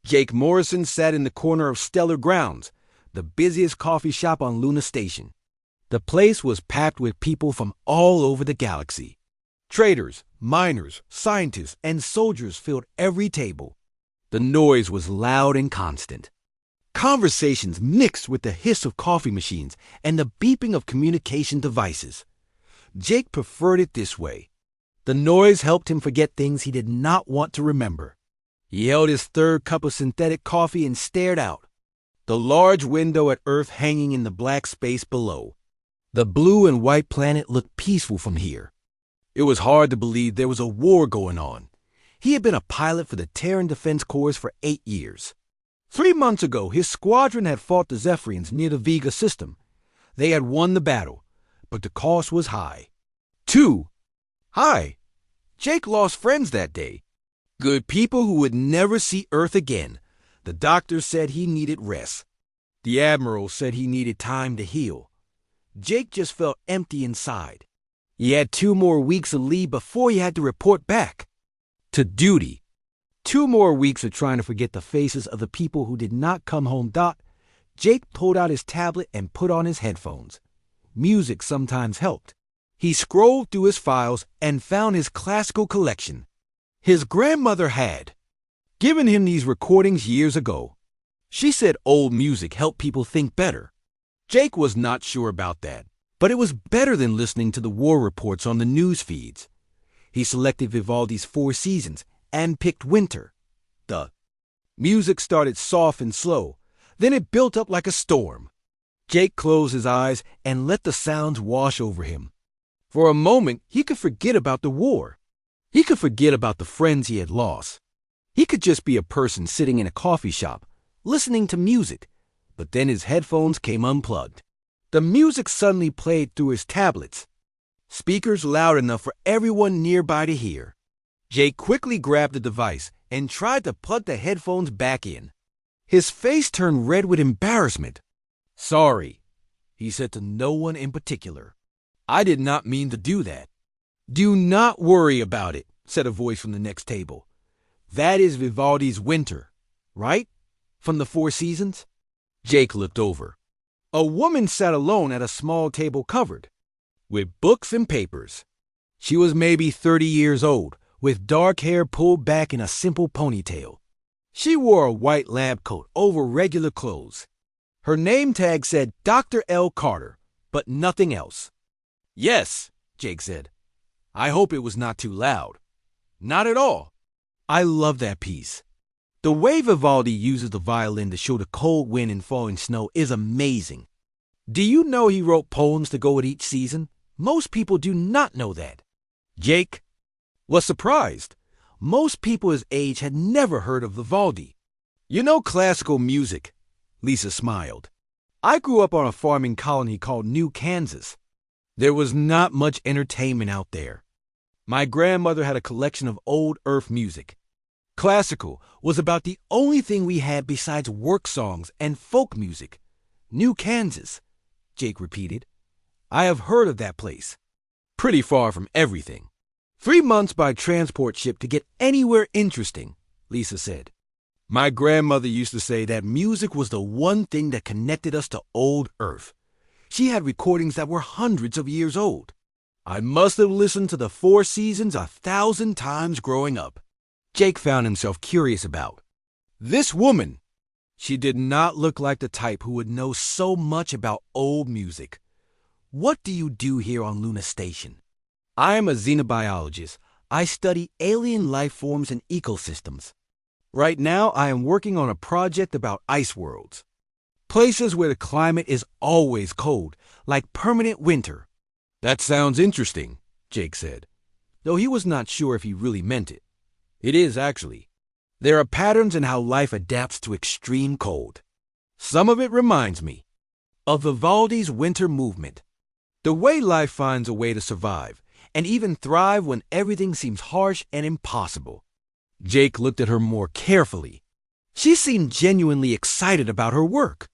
Jake Morrison sat in the corner of Stellar Grounds, the busiest coffee shop on Luna Station. The place was packed with people from all over the galaxy. Traders, miners, scientists, and soldiers filled every table. The noise was loud and constant. Conversations mixed with the hiss of coffee machines and the beeping of communication devices. Jake preferred it this way. The noise helped him forget things he did not want to remember. He held his third cup of synthetic coffee and stared out. The large window at Earth hanging in the black space below. The blue and white planet looked peaceful from here. It was hard to believe there was a war going on. He had been a pilot for the Terran Defense Corps for 8 years. 3 months ago, his squadron had fought the Zephyrians near the Vega system. They had won the battle, but the cost was high. High. Jake lost friends that day. Good people who would never see Earth again. The doctor said he needed rest. The admiral said he needed time to heal. Jake just felt empty inside. He had 2 more weeks of leave before he had to report back. To duty. 2 more weeks of trying to forget the faces of the people who did not come home. Jake pulled out his tablet and put on his headphones. Music sometimes helped. He scrolled through his files and found his classical collection. His grandmother had given him these recordings years ago. She said old music helped people think better. Jake was not sure about that, but it was better than listening to the war reports on the news feeds. He selected Vivaldi's 4 Seasons and picked Winter. The music started soft and slow, then it built up like a storm. Jake closed his eyes and let the sounds wash over him. For a moment, he could forget about the war. He could forget about the friends he had lost. He could just be a person sitting in a coffee shop, listening to music. But then his headphones came unplugged. The music suddenly played through his tablets. Speakers loud enough for everyone nearby to hear. Jake quickly grabbed the device and tried to plug the headphones back in. His face turned red with embarrassment. "Sorry," he said to no one in particular. "I did not mean to do that." "Do not worry about it," said a voice from the next table. "That is Vivaldi's Winter, right? From the 4 Seasons?" Jake looked over. A woman sat alone at a small table covered with books and papers. She was maybe 30 years old, with dark hair pulled back in a simple ponytail. She wore a white lab coat over regular clothes. Her name tag said Dr. L. Carter, but nothing else. "Yes," Jake said. "I hope it was not too loud." "Not at all. I love that piece." The way Vivaldi uses the violin to show the cold wind and falling snow is amazing. Do you know he wrote poems to go with each season? Most people do not know that. Jake was surprised. Most people his age had never heard of Vivaldi. "You know classical music," Lisa smiled. "I grew up on a farming colony called New Kansas. There was not much entertainment out there. My grandmother had a collection of old Earth music. Classical was about the only thing we had besides work songs and folk music." "New Kansas," Jake repeated. "I have heard of that place. Pretty far from everything. 3 months by transport ship to get anywhere interesting," Lisa said. "My grandmother used to say that music was the one thing that connected us to old Earth. She had recordings that were hundreds of years old. I must have listened to the 4 Seasons 1,000 times growing up." Jake found himself curious about this woman. She did not look like the type who would know so much about old music. "What do you do here on Luna Station?" "I am a xenobiologist. I study alien life forms and ecosystems. Right now, I am working on a project about ice worlds. Places where the climate is always cold, like permanent winter." "That sounds interesting," Jake said, though he was not sure if he really meant it. "It is, actually. There are patterns in how life adapts to extreme cold. Some of it reminds me of Vivaldi's Winter movement. The way life finds a way to survive, and even thrive when everything seems harsh and impossible." Jake looked at her more carefully. She seemed genuinely excited about her work.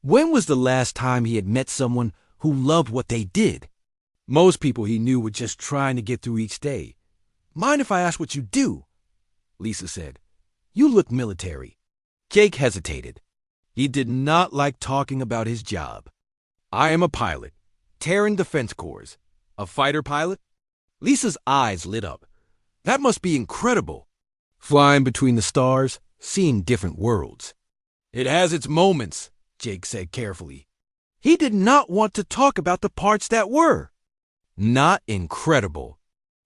When was the last time he had met someone who loved what they did? Most people he knew were just trying to get through each day. "Mind if I ask what you do?" Lisa said. "You look military." Jake hesitated. He did not like talking about his job. I am a pilot. Terran Defense Corps. A fighter pilot? Lisa's eyes lit up. That must be incredible. Flying between the stars, seeing different worlds. It has its moments, Jake said carefully. He did not want to talk about the parts that were not incredible.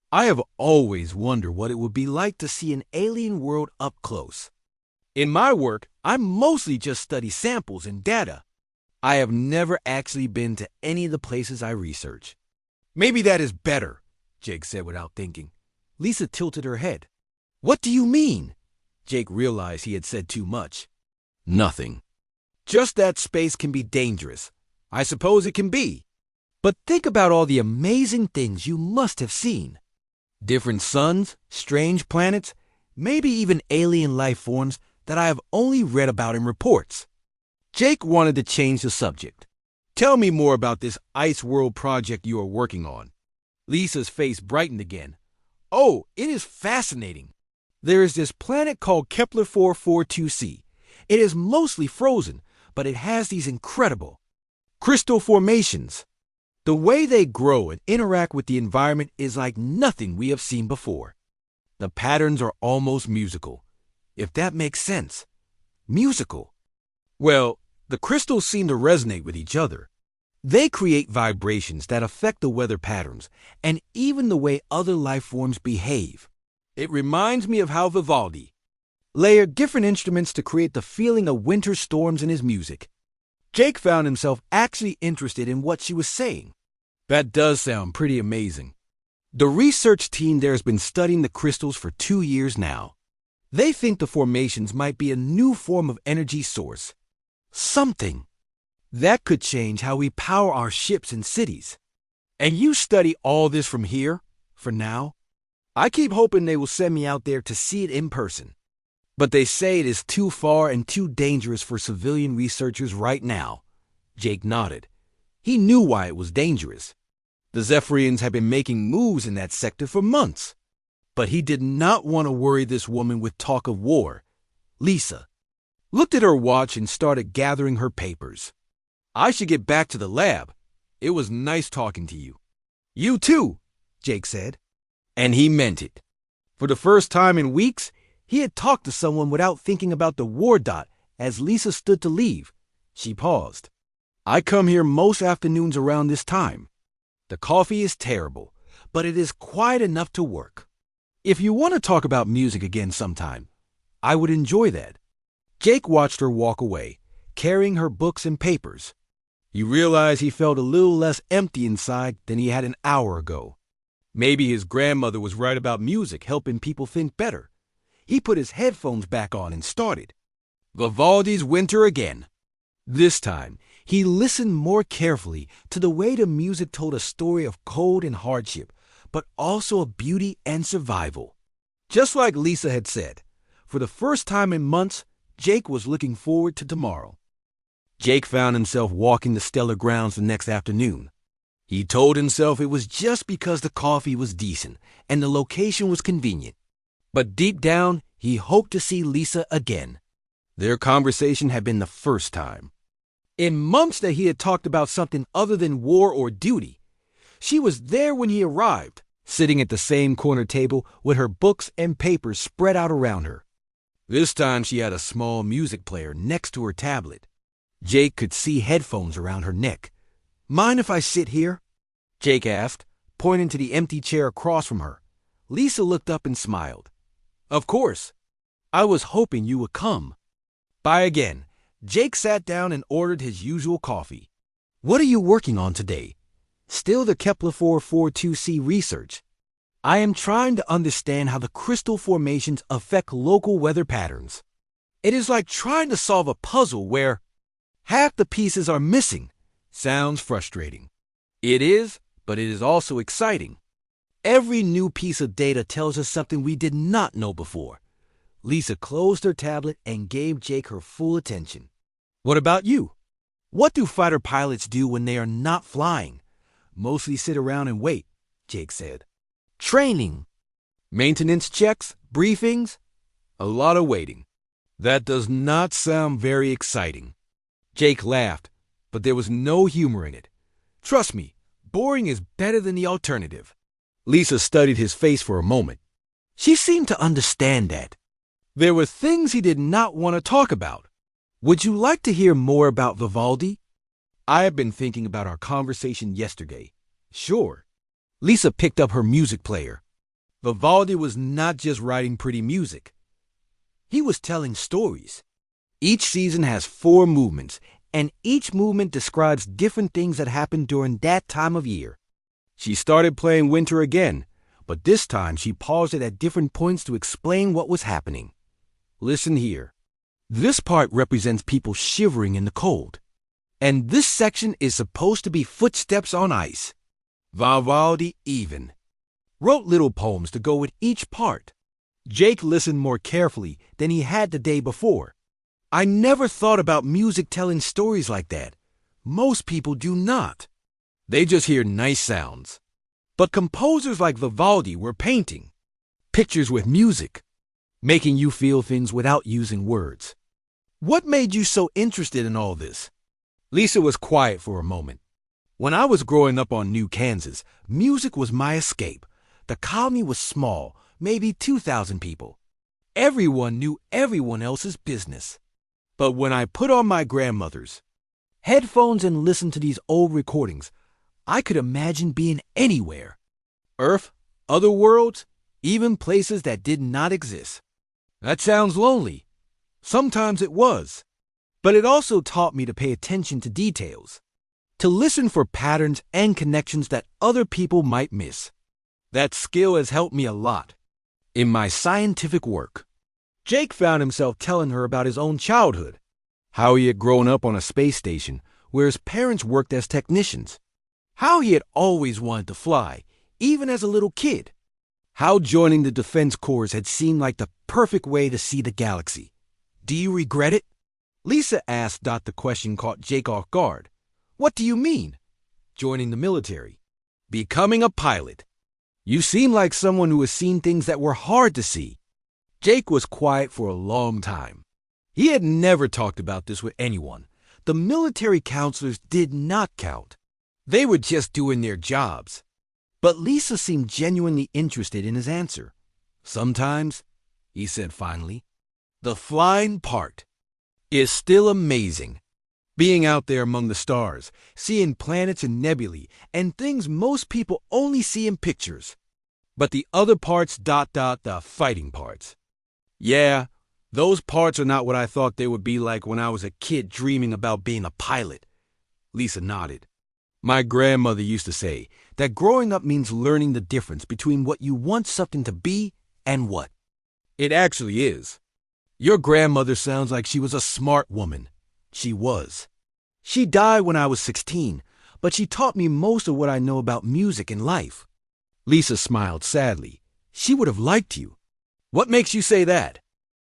I have always wondered what it would be like to see an alien world up close. In my work, I mostly just study samples and data. I have never actually been to any of the places I research. Maybe that is better, Jake said without thinking. Lisa tilted her head. What do you mean? Jake realized he had said too much. Nothing. Just that space can be dangerous. I suppose it can be. But think about all the amazing things you must have seen. Different suns, strange planets, maybe even alien life forms that I have only read about in reports. Jake wanted to change the subject. Tell me more about this ice world project you are working on. Lisa's face brightened again. Oh, it is fascinating. There is this planet called Kepler 442c. It is mostly frozen, but it has these incredible crystal formations. The way they grow and interact with the environment is like nothing we have seen before. The patterns are almost musical, if that makes sense. Musical. Well, the crystals seem to resonate with each other. They create vibrations that affect the weather patterns and even the way other life forms behave. It reminds me of how Vivaldi layered different instruments to create the feeling of winter storms in his music. Jake found himself actually interested in what she was saying. That does sound pretty amazing. The research team there has been studying the crystals for 2 years now. They think the formations might be a new form of energy source. Something that could change how we power our ships and cities. And you study all this from here, for now? I keep hoping they will send me out there to see it in person. But they say it is too far and too dangerous for civilian researchers right now. Jake nodded. He knew why it was dangerous. The Zephyrians had been making moves in that sector for months. But he did not want to worry this woman with talk of war. Lisa looked at her watch and started gathering her papers. I should get back to the lab. It was nice talking to you. You too, Jake said. And he meant it. For the first time in weeks, he had talked to someone without thinking about the war dot. As Lisa stood to leave, she paused. I come here most afternoons around this time. The coffee is terrible, but it is quiet enough to work. If you want to talk about music again sometime, I would enjoy that. Jake watched her walk away, carrying her books and papers. He realized he felt a little less empty inside than he had an hour ago. Maybe his grandmother was right about music helping people think better. He put his headphones back on and started. Vivaldi's Winter again. This time, he listened more carefully to the way the music told a story of cold and hardship, but also of beauty and survival. Just like Lisa had said, for the first time in months, Jake was looking forward to tomorrow. Jake found himself walking the stellar grounds the next afternoon. He told himself it was just because the coffee was decent and the location was convenient. But deep down, he hoped to see Lisa again. Their conversation had been the first time. In months that he had talked about something other than war or duty. She was there when he arrived, sitting at the same corner table with her books and papers spread out around her. This time she had a small music player next to her tablet. Jake could see headphones around her neck. Mind if I sit here? Jake asked, pointing to the empty chair across from her. Lisa looked up and smiled. Of course. I was hoping you would come. Bye again. Jake sat down and ordered his usual coffee. What are you working on today? Still the Kepler 442c research. I am trying to understand how the crystal formations affect local weather patterns. It is like trying to solve a puzzle where half the pieces are missing. Sounds frustrating. It is, but it is also exciting. Every new piece of data tells us something we did not know before. Lisa closed her tablet and gave Jake her full attention. What about you? What do fighter pilots do when they are not flying? Mostly sit around and wait, Jake said. Training. Maintenance checks, briefings. A lot of waiting. That does not sound very exciting. Jake laughed, but there was no humor in it. Trust me, boring is better than the alternative. Lisa studied his face for a moment. She seemed to understand that. There were things he did not want to talk about. Would you like to hear more about Vivaldi? I have been thinking about our conversation yesterday. Sure. Lisa picked up her music player. Vivaldi was not just writing pretty music. He was telling stories. Each season has 4 movements, and each movement describes different things that happened during that time of year. She started playing Winter again, but this time she paused it at different points to explain what was happening. Listen here. This part represents people shivering in the cold. And this section is supposed to be footsteps on ice. Vivaldi even wrote little poems to go with each part. Jake listened more carefully than he had the day before. I never thought about music telling stories like that. Most people do not. They just hear nice sounds. But composers like Vivaldi were painting pictures with music, making you feel things without using words. What made you so interested in all this? Lisa was quiet for a moment. When I was growing up on New Kansas, music was my escape. The colony was small, maybe 2,000 people. Everyone knew everyone else's business. But when I put on my grandmother's headphones and listened to these old recordings, I could imagine being anywhere. Earth, other worlds, even places that did not exist. That sounds lonely. Sometimes it was. But it also taught me to pay attention to details, to listen for patterns and connections that other people might miss. That skill has helped me a lot in my scientific work. Jake found himself telling her about his own childhood, how he had grown up on a space station where his parents worked as technicians, how he had always wanted to fly, even as a little kid, how joining the Defense Corps had seemed like the perfect way to see the galaxy. Do you regret it? Lisa asked. The question caught Jake off guard. What do you mean? Joining the military. Becoming a pilot. You seem like someone who has seen things that were hard to see. Jake was quiet for a long time. He had never talked about this with anyone. The military counselors did not count. They were just doing their jobs. But Lisa seemed genuinely interested in his answer. Sometimes, he said finally, the flying part is still amazing. Being out there among the stars, seeing planets and nebulae, and things most people only see in pictures. But the other parts, the fighting parts. Yeah, those parts are not what I thought they would be like when I was a kid dreaming about being a pilot. Lisa nodded. My grandmother used to say that growing up means learning the difference between what you want something to be and what it actually is. Your grandmother sounds like she was a smart woman. She was. She died when I was 16, but she taught me most of what I know about music and life. Lisa smiled sadly. She would have liked you. What makes you say that?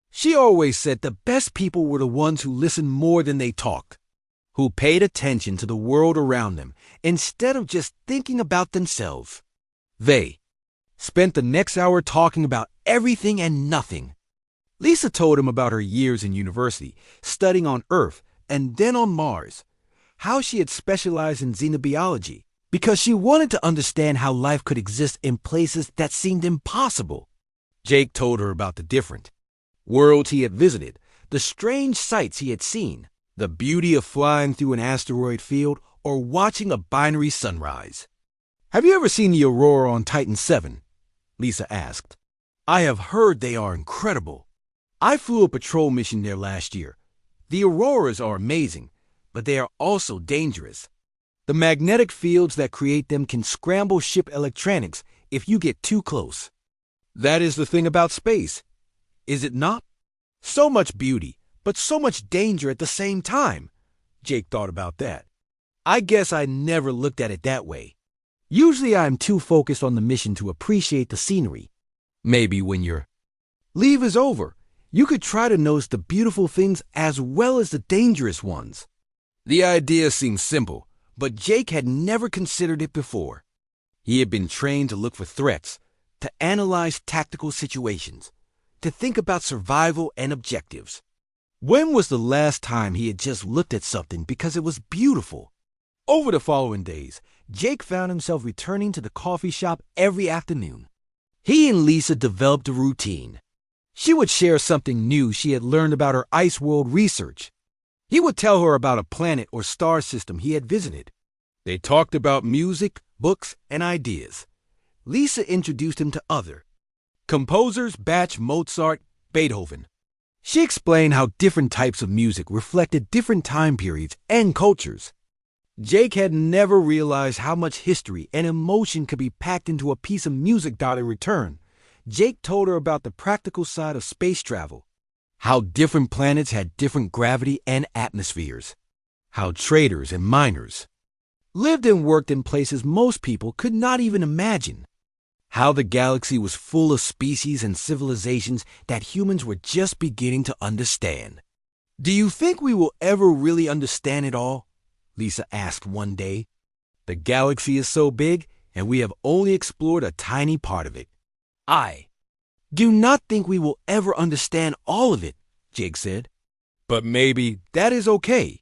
She always said the best people were the ones who listened more than they talked, who paid attention to the world around them instead of just thinking about themselves. They spent the next hour talking about everything and nothing. Lisa told him about her years in university, studying on Earth and then on Mars, how she had specialized in xenobiology because she wanted to understand how life could exist in places that seemed impossible. Jake told her about the different worlds he had visited, the strange sights he had seen, the beauty of flying through an asteroid field or watching a binary sunrise. Have you ever seen the aurora on Titan 7? Lisa asked. I have heard they are incredible. I flew a patrol mission there last year. The auroras are amazing, but they are also dangerous. The magnetic fields that create them can scramble ship electronics if you get too close. That is the thing about space, is it not? So much beauty, but so much danger at the same time. Jake thought about that. I guess I never looked at it that way. Usually I'm too focused on the mission to appreciate the scenery. Maybe when your leave is over, you could try to notice the beautiful things as well as the dangerous ones. The idea seemed simple, but Jake had never considered it before. He had been trained to look for threats, to analyze tactical situations, to think about survival and objectives. When was the last time he had just looked at something because it was beautiful? Over the following days, Jake found himself returning to the coffee shop every afternoon. He and Lisa developed a routine. She would share something new she had learned about her ice world research. He would tell her about a planet or star system he had visited. They talked about music, books, and ideas. Lisa introduced him to other composers, Bach, Mozart, Beethoven. She explained how different types of music reflected different time periods and cultures. Jake had never realized how much history and emotion could be packed into a piece of music. In return, Jake told her about the practical side of space travel, how different planets had different gravity and atmospheres, how traders and miners lived and worked in places most people could not even imagine, how the galaxy was full of species and civilizations that humans were just beginning to understand. "Do you think we will ever really understand it all?" Lisa asked one day. "The galaxy is so big, and we have only explored a tiny part of it." "I do not think we will ever understand all of it," Jake said. "But maybe that is okay.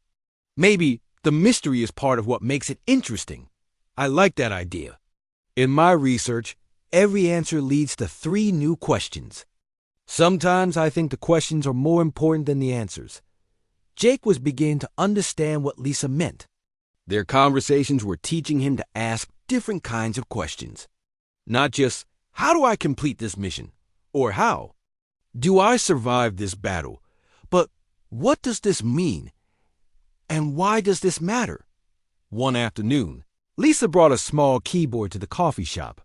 Maybe the mystery is part of what makes it interesting." I like that idea. In my research, every answer leads to 3 new questions. Sometimes I think the questions are more important than the answers. Jake was beginning to understand what Lisa meant. Their conversations were teaching him to ask different kinds of questions. Not just, how do I complete this mission? Or how do I survive this battle? But what does this mean? And why does this matter? One afternoon, Lisa brought a small keyboard to the coffee shop.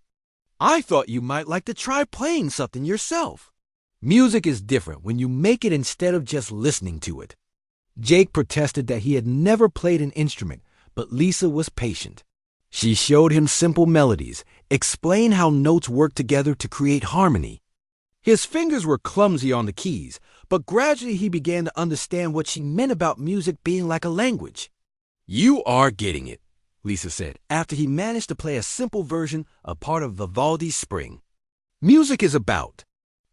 "I thought you might like to try playing something yourself." Music is different when you make it instead of just listening to it. Jake protested that he had never played an instrument, but Lisa was patient. She showed him simple melodies, explained how notes work together to create harmony. His fingers were clumsy on the keys, but gradually he began to understand what she meant about music being like a language. "You are getting it," Lisa said, after he managed to play a simple version of part of Vivaldi's Spring. "Music is about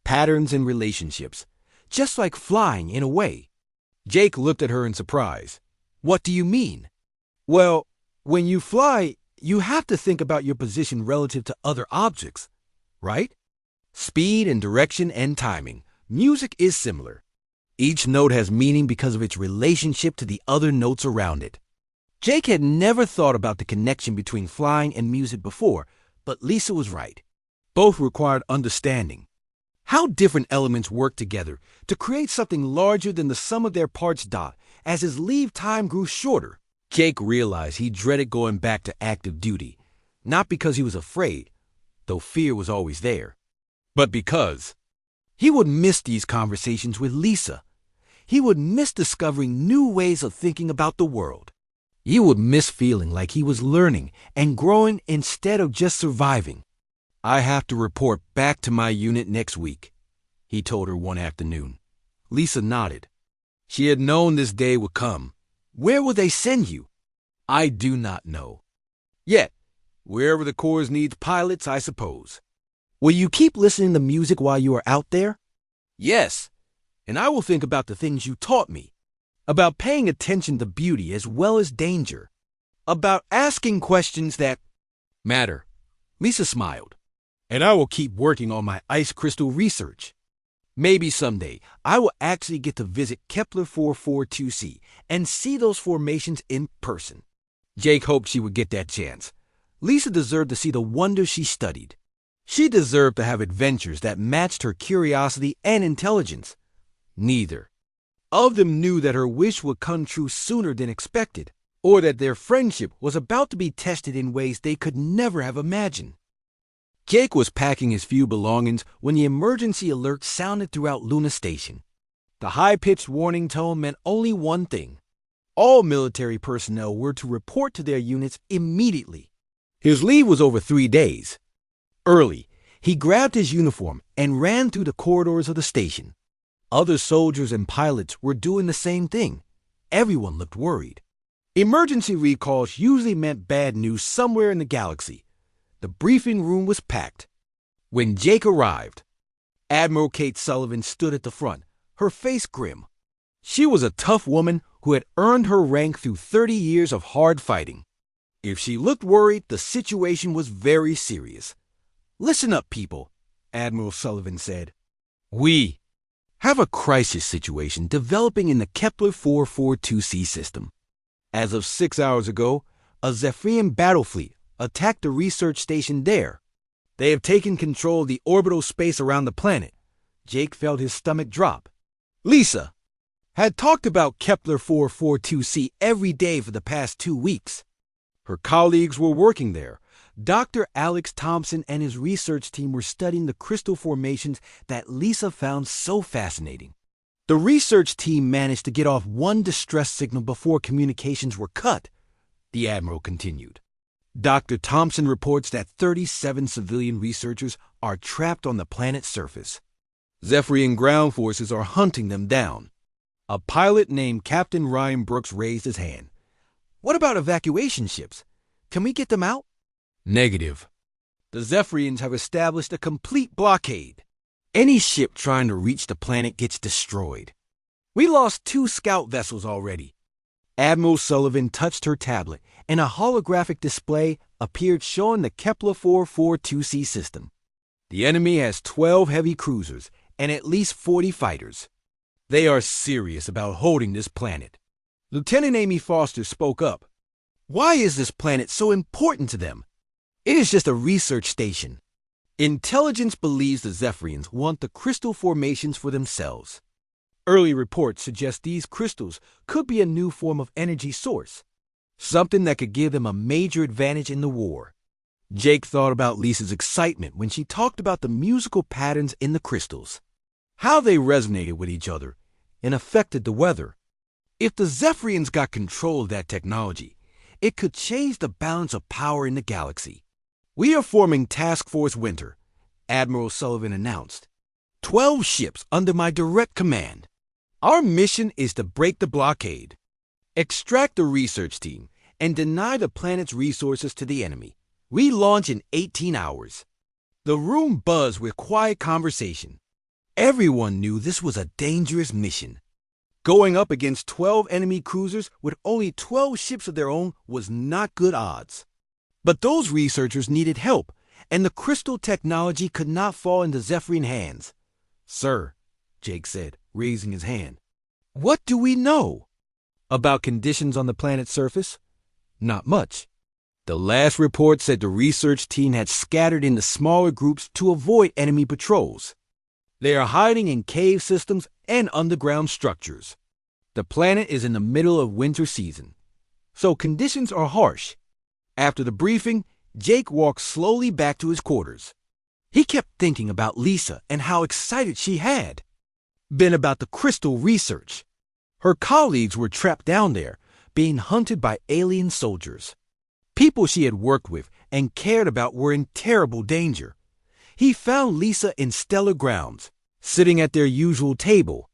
patterns and relationships, just like flying in a way." Jake looked at her in surprise. "What do you mean?" "Well, when you fly, you have to think about your position relative to other objects, right? Speed and direction and timing. Music is similar. Each note has meaning because of its relationship to the other notes around it." Jake had never thought about the connection between flying and music before, but Lisa was right. Both required understanding. How different elements work together to create something larger than the sum of their parts. As his leave time grew shorter, Jake realized he dreaded going back to active duty, not because he was afraid, though fear was always there, but because he would miss these conversations with Lisa. He would miss discovering new ways of thinking about the world. He would miss feeling like he was learning and growing instead of just surviving. "I have to report back to my unit next week," he told her one afternoon. Lisa nodded. She had known this day would come. "Where will they send you?" "I do not know. Yet, wherever the Corps needs pilots, I suppose." "Will you keep listening to music while you are out there?" "Yes, and I will think about the things you taught me, about paying attention to beauty as well as danger, about asking questions that matter." Lisa smiled. "And I will keep working on my ice crystal research. Maybe someday I will actually get to visit Kepler 442c and see those formations in person." Jake hoped she would get that chance. Lisa deserved to see the wonders she studied. She deserved to have adventures that matched her curiosity and intelligence. Neither of them knew that her wish would come true sooner than expected, or that their friendship was about to be tested in ways they could never have imagined. Jake was packing his few belongings when the emergency alert sounded throughout Luna Station. The high-pitched warning tone meant only one thing. All military personnel were to report to their units immediately. His leave was over 3 days. Early, he grabbed his uniform and ran through the corridors of the station. Other soldiers and pilots were doing the same thing. Everyone looked worried. Emergency recalls usually meant bad news somewhere in the galaxy. The briefing room was packed. When Jake arrived, Admiral Kate Sullivan stood at the front, her face grim. She was a tough woman who had earned her rank through 30 years of hard fighting. If she looked worried, the situation was very serious. "Listen up, people," Admiral Sullivan said. "We have a crisis situation developing in the Kepler 442c system. As of 6 hours ago, a Zephyrian battle fleet attacked the research station there. They have taken control of the orbital space around the planet." Jake felt his stomach drop. Lisa had talked about Kepler 442c every day for the past 2 weeks. Her colleagues were working there. Dr. Alex Thompson and his research team were studying the crystal formations that Lisa found so fascinating. The research team managed to get off one distress signal before communications were cut, the Admiral continued. Dr. Thompson reports that 37 civilian researchers are trapped on the planet's surface. Zephyrian ground forces are hunting them down. A pilot named Captain Ryan Brooks raised his hand. "What about evacuation ships? Can we get them out?" "Negative. The Zephyrians have established a complete blockade. Any ship trying to reach the planet gets destroyed. We lost 2 scout vessels already." Admiral Sullivan touched her tablet, and a holographic display appeared showing the Kepler 442c system. The enemy has 12 heavy cruisers and at least 40 fighters. They are serious about holding this planet. Lieutenant Amy Foster spoke up. "Why is this planet so important to them? It is just a research station. Intelligence believes the Zephyrians want the crystal formations for themselves. Early reports suggest these crystals could be a new form of energy source, something that could give them a major advantage in the war." Jake thought about Lisa's excitement when she talked about the musical patterns in the crystals, how they resonated with each other and affected the weather. If the Zephyrians got control of that technology, it could change the balance of power in the galaxy. "We are forming Task Force Winter," Admiral Sullivan announced. 12 ships under my direct command. Our mission is to break the blockade, extract the research team, and deny the planet's resources to the enemy. We launch in 18 hours. The room buzzed with quiet conversation. Everyone knew this was a dangerous mission. Going up against 12 enemy cruisers with only 12 ships of their own was not good odds. But those researchers needed help, and the crystal technology could not fall into Zephyrian hands. "Sir," Jake said, raising his hand, "what do we know about conditions on the planet's surface?" "Not much. The last report said the research team had scattered into smaller groups to avoid enemy patrols. They are hiding in cave systems and underground structures. The planet is in the middle of winter season, so conditions are harsh." After the briefing, Jake walked slowly back to his quarters. He kept thinking about Lisa and how excited she had been about the crystal research. Her colleagues were trapped down there, being hunted by alien soldiers. People she had worked with and cared about were in terrible danger. He found Lisa in stellar grounds, sitting at their usual table.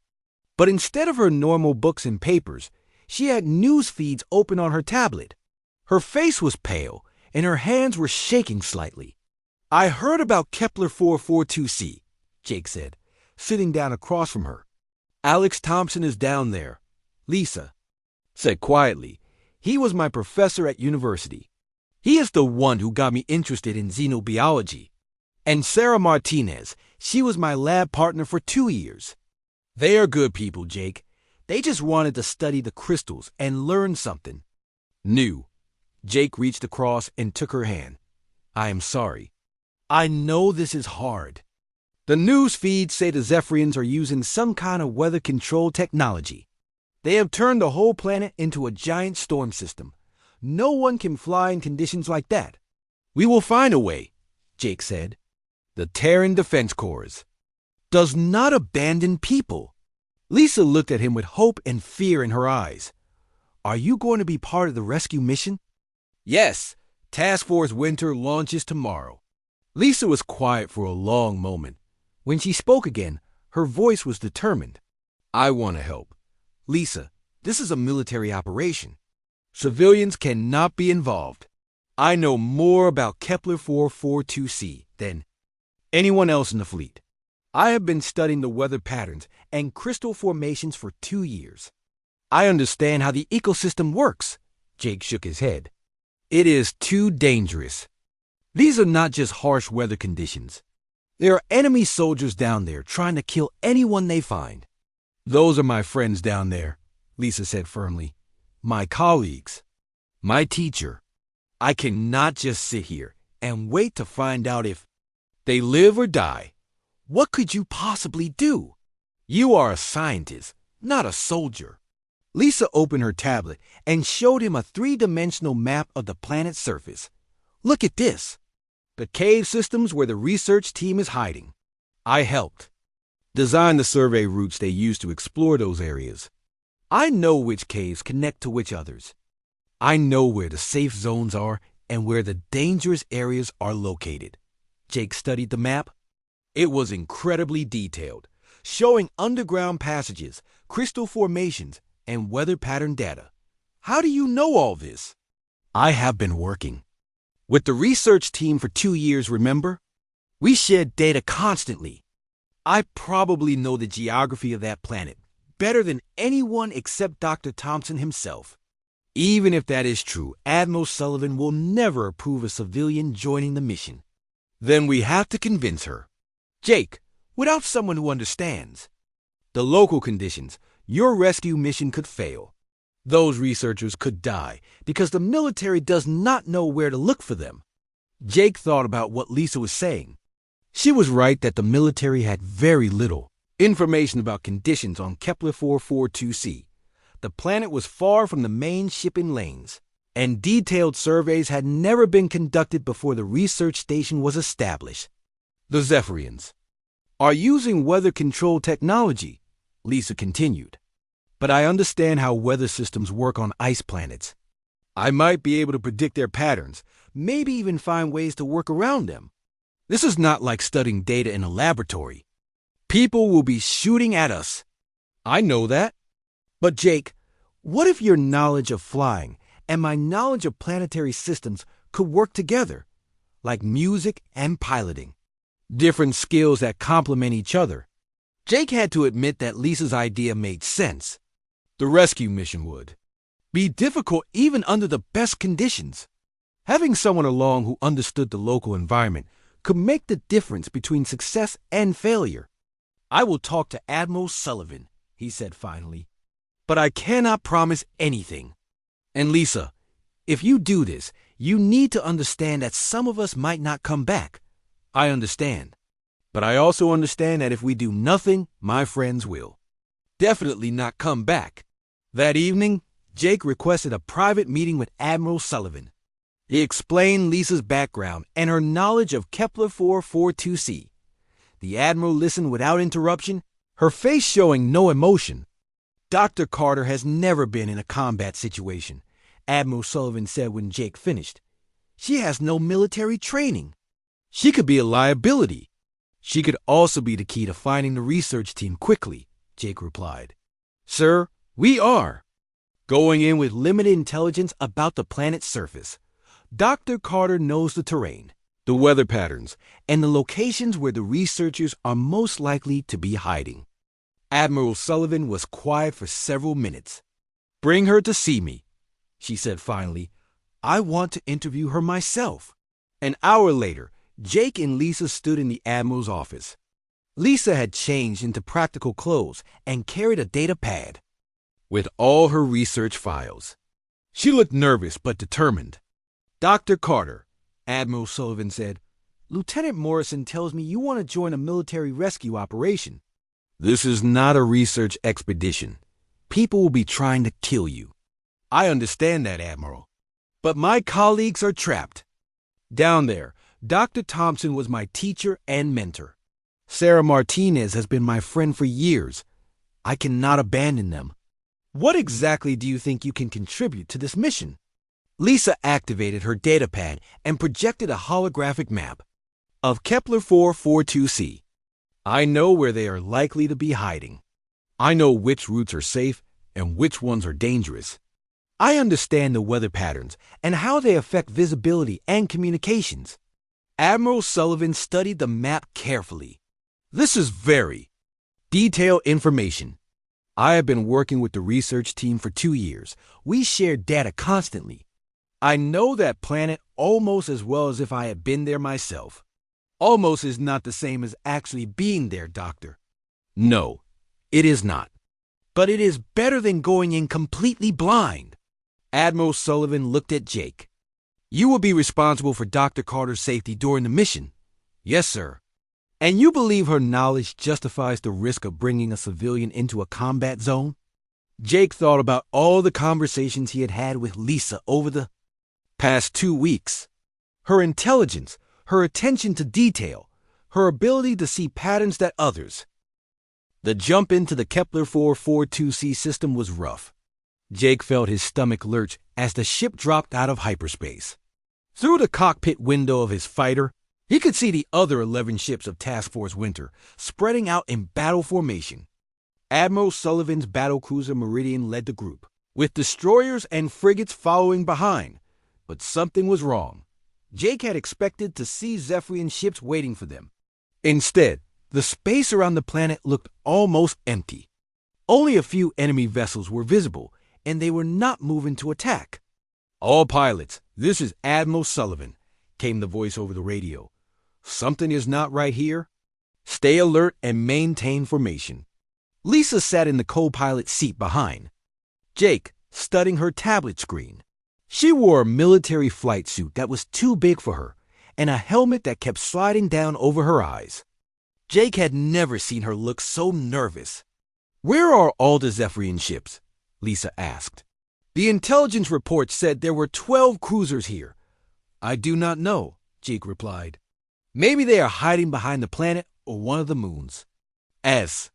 But instead of her normal books and papers, she had news feeds open on her tablet. Her face was pale, and her hands were shaking slightly. "I heard about Kepler 442c, Jake said, sitting down across from her. "Alex Thompson is down there," Lisa said quietly. "He was my professor at university. He is the one who got me interested in xenobiology. And Sarah Martinez, she was my lab partner for 2 years. They are good people, Jake. They just wanted to study the crystals and learn something new." Jake reached across and took her hand. "I am sorry. I know this is hard. The news feeds say the Zephyrians are using some kind of weather control technology. They have turned the whole planet into a giant storm system. No one can fly in conditions like that." "We will find a way," Jake said. "The Terran Defense Corps does not abandon people." Lisa looked at him with hope and fear in her eyes. "Are you going to be part of the rescue mission?" "Yes. Task Force Winter launches tomorrow." Lisa was quiet for a long moment. When she spoke again, her voice was determined. "I want to help. Lisa, this is a military operation. Civilians cannot be involved. I know more about Kepler 442c than anyone else in the fleet. I have been studying the weather patterns and crystal formations for 2 years. I understand how the ecosystem works. Jake shook his head. It is too dangerous. These are not just harsh weather conditions. There are enemy soldiers down there trying to kill anyone they find. Those are my friends down there, Lisa said firmly. My colleagues. My teacher. I cannot just sit here and wait to find out if they live or die. What could you possibly do? You are a scientist, not a soldier. Lisa opened her tablet and showed him a 3-dimensional map of the planet's surface. Look at this. The cave systems where the research team is hiding. I helped design the survey routes they use to explore those areas. I know which caves connect to which others. I know where the safe zones are and where the dangerous areas are located. Jake studied the map. It was incredibly detailed, showing underground passages, crystal formations, and weather pattern data. How do you know all this? I have been working with the research team for 2 years, remember? We shared data constantly. I probably know the geography of that planet better than anyone except Dr. Thompson himself. Even if that is true, Admiral Sullivan will never approve a civilian joining the mission. Then we have to convince her. Jake, without someone who understands the local conditions, your rescue mission could fail. Those researchers could die because the military does not know where to look for them. Jake thought about what Lisa was saying. She was right that the military had very little information about conditions on Kepler 442c. The planet was far from the main shipping lanes, and detailed surveys had never been conducted before the research station was established. The Zephyrians are using weather control technology, Lisa continued. But I understand how weather systems work on ice planets. I might be able to predict their patterns, maybe even find ways to work around them. This is not like studying data in a laboratory. People will be shooting at us. I know that. But Jake, what if your knowledge of flying and my knowledge of planetary systems could work together, like music and piloting? Different skills that complement each other. Jake had to admit that Lisa's idea made sense. The rescue mission would be difficult even under the best conditions. Having someone along who understood the local environment could make the difference between success and failure. I will talk to Admiral Sullivan, he said finally. But I cannot promise anything. And Lisa, if you do this, you need to understand that some of us might not come back. I understand. But I also understand that if we do nothing, my friends will definitely not come back. That evening, Jake requested a private meeting with Admiral Sullivan. He explained Lisa's background and her knowledge of Kepler 442c. The Admiral listened without interruption, her face showing no emotion. Dr. Carter has never been in a combat situation, Admiral Sullivan said when Jake finished. She has no military training. She could be a liability. She could also be the key to finding the research team quickly, Jake replied. Sir, we are going in with limited intelligence about the planet's surface. Dr. Carter knows the terrain, the weather patterns, and the locations where the researchers are most likely to be hiding. Admiral Sullivan was quiet for several minutes. Bring her to see me, she said finally. I want to interview her myself. An hour later, Jake and Lisa stood in the Admiral's office. Lisa had changed into practical clothes and carried a data pad with all her research files. She looked nervous but determined. Dr. Carter, Admiral Sullivan said, Lieutenant Morrison tells me you want to join a military rescue operation. This is not a research expedition. People will be trying to kill you. I understand that, Admiral. But my colleagues are trapped. Down there, Dr. Thompson was my teacher and mentor. Sarah Martinez has been my friend for years. I cannot abandon them. What exactly do you think you can contribute to this mission? Lisa activated her datapad and projected a holographic map of Kepler 442c. I know where they are likely to be hiding. I know which routes are safe and which ones are dangerous. I understand the weather patterns and how they affect visibility and communications. Admiral Sullivan studied the map carefully. This is very detailed information. I have been working with the research team for 2 years. We share data constantly. I know that planet almost as well as if I had been there myself. Almost is not the same as actually being there, Doctor. No, it is not. But it is better than going in completely blind. Admiral Sullivan looked at Jake. You will be responsible for Dr. Carter's safety during the mission. Yes, sir. And you believe her knowledge justifies the risk of bringing a civilian into a combat zone? Jake thought about all the conversations he had had with Lisa over the past 2 weeks. Her intelligence, her attention to detail, her ability to see patterns that others. The jump into the Kepler 442c system was rough. Jake felt his stomach lurch as the ship dropped out of hyperspace. Through the cockpit window of his fighter, he could see the other 11 ships of Task Force Winter spreading out in battle formation. Admiral Sullivan's battlecruiser Meridian led the group, with destroyers and frigates following behind. But something was wrong. Jake had expected to see Zephyrian ships waiting for them. Instead, the space around the planet looked almost empty. Only a few enemy vessels were visible, and they were not moving to attack. All pilots, this is Admiral Sullivan, came the voice over the radio. Something is not right here. Stay alert and maintain formation. Lisa sat in the co-pilot seat behind Jake, studying her tablet screen. She wore a military flight suit that was too big for her and a helmet that kept sliding down over her eyes. Jake had never seen her look so nervous. Where are all the Zephyrian ships? Lisa asked. The intelligence report said there were 12 cruisers here. I do not know, Jake replied. Maybe they are hiding behind the planet or one of the moons. As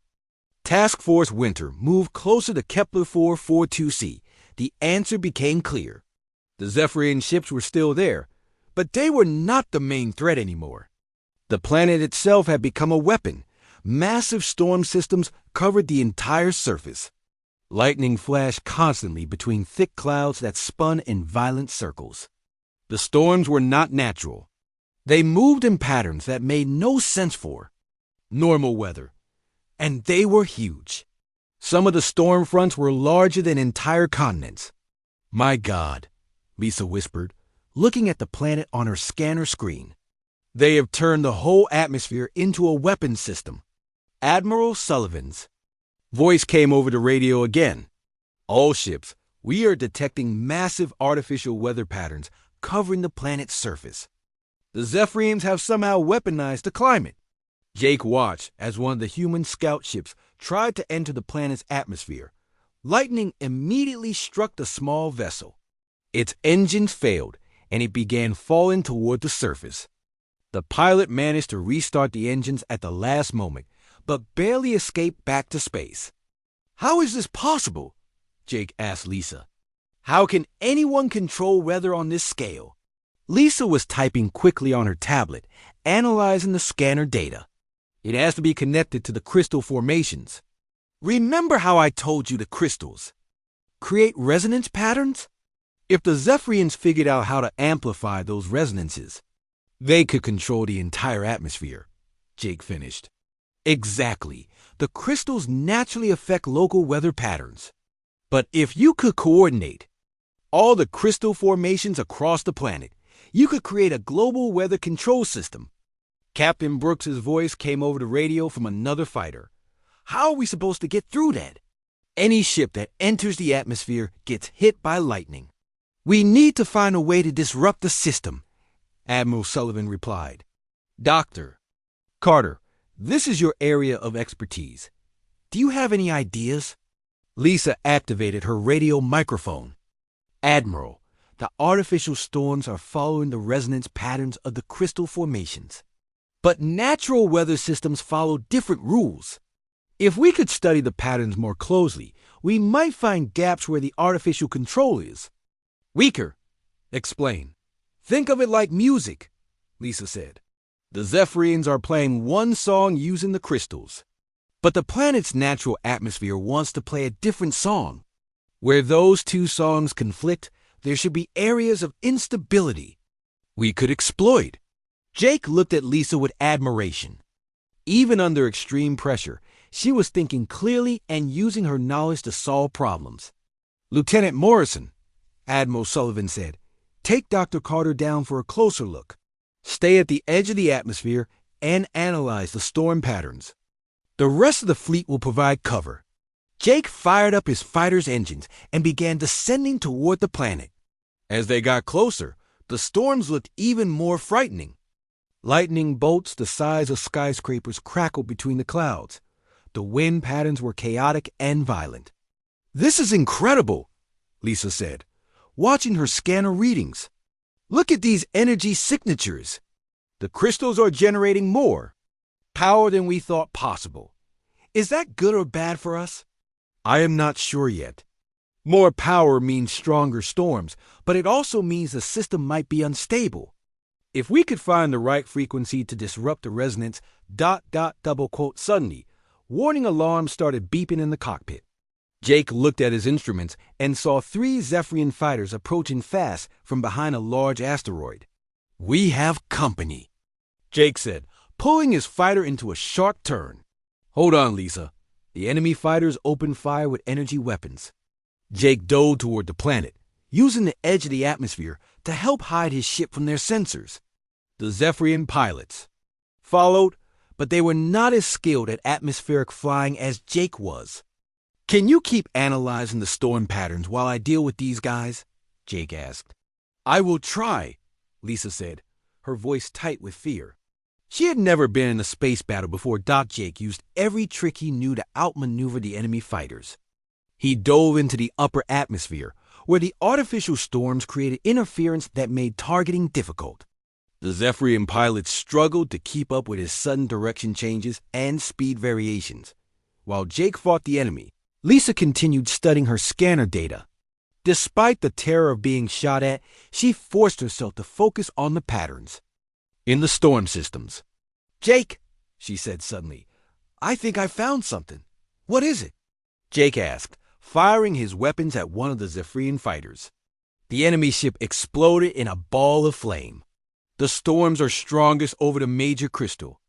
Task Force Winter moved closer to Kepler 442c, the answer became clear. The Zephyrian ships were still there, but they were not the main threat anymore. The planet itself had become a weapon. Massive storm systems covered the entire surface. Lightning flashed constantly between thick clouds that spun in violent circles. The storms were not natural. They moved in patterns that made no sense for normal weather, and they were huge. Some of the storm fronts were larger than entire continents. My God, Lisa whispered, looking at the planet on her scanner screen. They have turned the whole atmosphere into a weapons system. Admiral Sullivan's voice came over the radio again. All ships, we are detecting massive artificial weather patterns covering the planet's surface. The Zephyrians have somehow weaponized the climate. Jake watched as one of the human scout ships tried to enter the planet's atmosphere. Lightning immediately struck the small vessel. Its engines failed, and it began falling toward the surface. The pilot managed to restart the engines at the last moment, but barely escaped back to space. How is this possible? Jake asked Lisa. How can anyone control weather on this scale? Lisa was typing quickly on her tablet, analyzing the scanner data. It has to be connected to the crystal formations. Remember how I told you the crystals create resonance patterns? If the Zephyrians figured out how to amplify those resonances, they could control the entire atmosphere, Jake finished. Exactly. The crystals naturally affect local weather patterns. But if you could coordinate all the crystal formations across the planet, you could create a global weather control system. Captain Brooks's voice came over the radio from another fighter. How are we supposed to get through that? Any ship that enters the atmosphere gets hit by lightning. We need to find a way to disrupt the system, Admiral Sullivan replied. Dr. Carter, this is your area of expertise. Do you have any ideas? Lisa activated her radio microphone. Admiral, the artificial storms are following the resonance patterns of the crystal formations. But natural weather systems follow different rules. If we could study the patterns more closely, we might find gaps where the artificial control is weaker. Explain. Think of it like music, Lisa said. The Zephyrians are playing one song using the crystals. But the planet's natural atmosphere wants to play a different song. Where those two songs conflict, there should be areas of instability we could exploit. Jake looked at Lisa with admiration. Even under extreme pressure, she was thinking clearly and using her knowledge to solve problems. "Lieutenant Morrison," Admiral Sullivan said, "take Dr. Carter down for a closer look. Stay at the edge of the atmosphere and analyze the storm patterns. The rest of the fleet will provide cover." Jake fired up his fighter's engines and began descending toward the planet. As they got closer, the storms looked even more frightening. Lightning bolts the size of skyscrapers crackled between the clouds. The wind patterns were chaotic and violent. "This is incredible," Lisa said, watching her scanner readings. "Look at these energy signatures. The crystals are generating more power than we thought possible. Is that good or bad for us? I am not sure yet. More power means stronger storms, but it also means the system might be unstable. If we could find the right frequency to disrupt the resonance, ... Suddenly, warning alarms started beeping in the cockpit. Jake looked at his instruments and saw 3 Zephyrian fighters approaching fast from behind a large asteroid. "We have company," Jake said, pulling his fighter into a sharp turn. "Hold on, Lisa." The enemy fighters opened fire with energy weapons. Jake dove toward the planet, using the edge of the atmosphere to help hide his ship from their sensors. The Zephyrian pilots followed, but they were not as skilled at atmospheric flying as Jake was. "Can you keep analyzing the storm patterns while I deal with these guys?" Jake asked. "I will try," Lisa said, her voice tight with fear. She had never been in a space battle before Doc Jake used every trick he knew to outmaneuver the enemy fighters. He dove into the upper atmosphere, where the artificial storms created interference that made targeting difficult. The Zephyrian pilots struggled to keep up with his sudden direction changes and speed variations. While Jake fought the enemy, Lisa continued studying her scanner data. Despite the terror of being shot at, she forced herself to focus on the patterns in the storm systems. "Jake," she said suddenly, "I think I found something." "What is it?" Jake asked, firing his weapons at one of the Zephyrian fighters. The enemy ship exploded in a ball of flame. The storms are strongest over the major crystal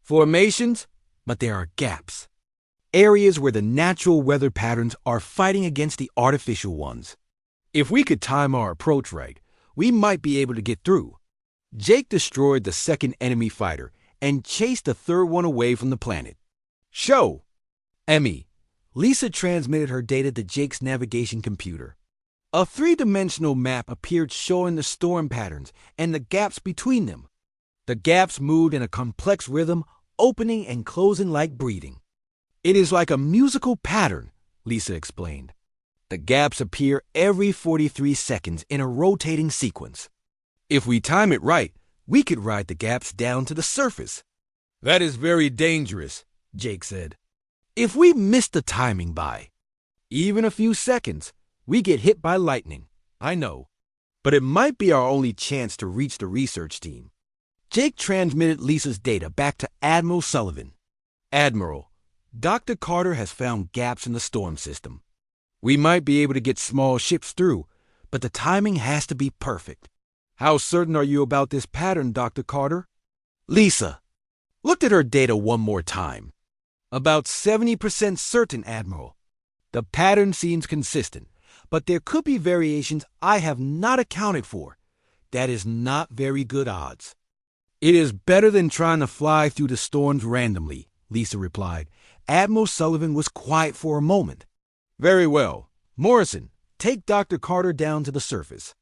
formations, but there are gaps. Areas where the natural weather patterns are fighting against the artificial ones. If we could time our approach right, we might be able to get through. Jake destroyed the second enemy fighter and chased the third one away from the planet. "Show!" Emmy. Lisa transmitted her data to Jake's navigation computer. A 3-dimensional map appeared showing the storm patterns and the gaps between them. The gaps moved in a complex rhythm, opening and closing like breathing. "It is like a musical pattern," Lisa explained. "The gaps appear every 43 seconds in a rotating sequence. If we time it right, we could ride the gaps down to the surface." "That is very dangerous," Jake said. "If we miss the timing by even a few seconds, we get hit by lightning." "I know, but it might be our only chance to reach the research team." Jake transmitted Lisa's data back to Admiral Sullivan. "Admiral, Dr. Carter has found gaps in the storm system. We might be able to get small ships through, but the timing has to be perfect." "How certain are you about this pattern, Dr. Carter?" Lisa looked at her data one more time. "About 70% certain, Admiral. The pattern seems consistent, but there could be variations I have not accounted for. That is not very good odds." "It is better than trying to fly through the storms randomly," Lisa replied. Admiral Sullivan was quiet for a moment. "Very well. Morrison, take Dr. Carter down to the surface.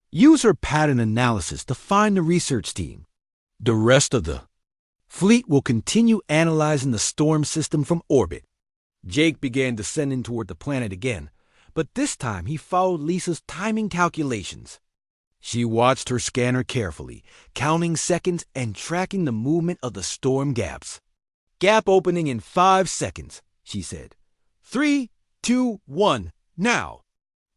Use her pattern analysis to find the research team. The rest of the fleet will continue analyzing the storm system from orbit." Jake began descending toward the planet again, but this time he followed Lisa's timing calculations. She watched her scanner carefully, counting seconds and tracking the movement of the storm gaps. "Gap opening in 5 seconds, she said. 3, 2, 1, now."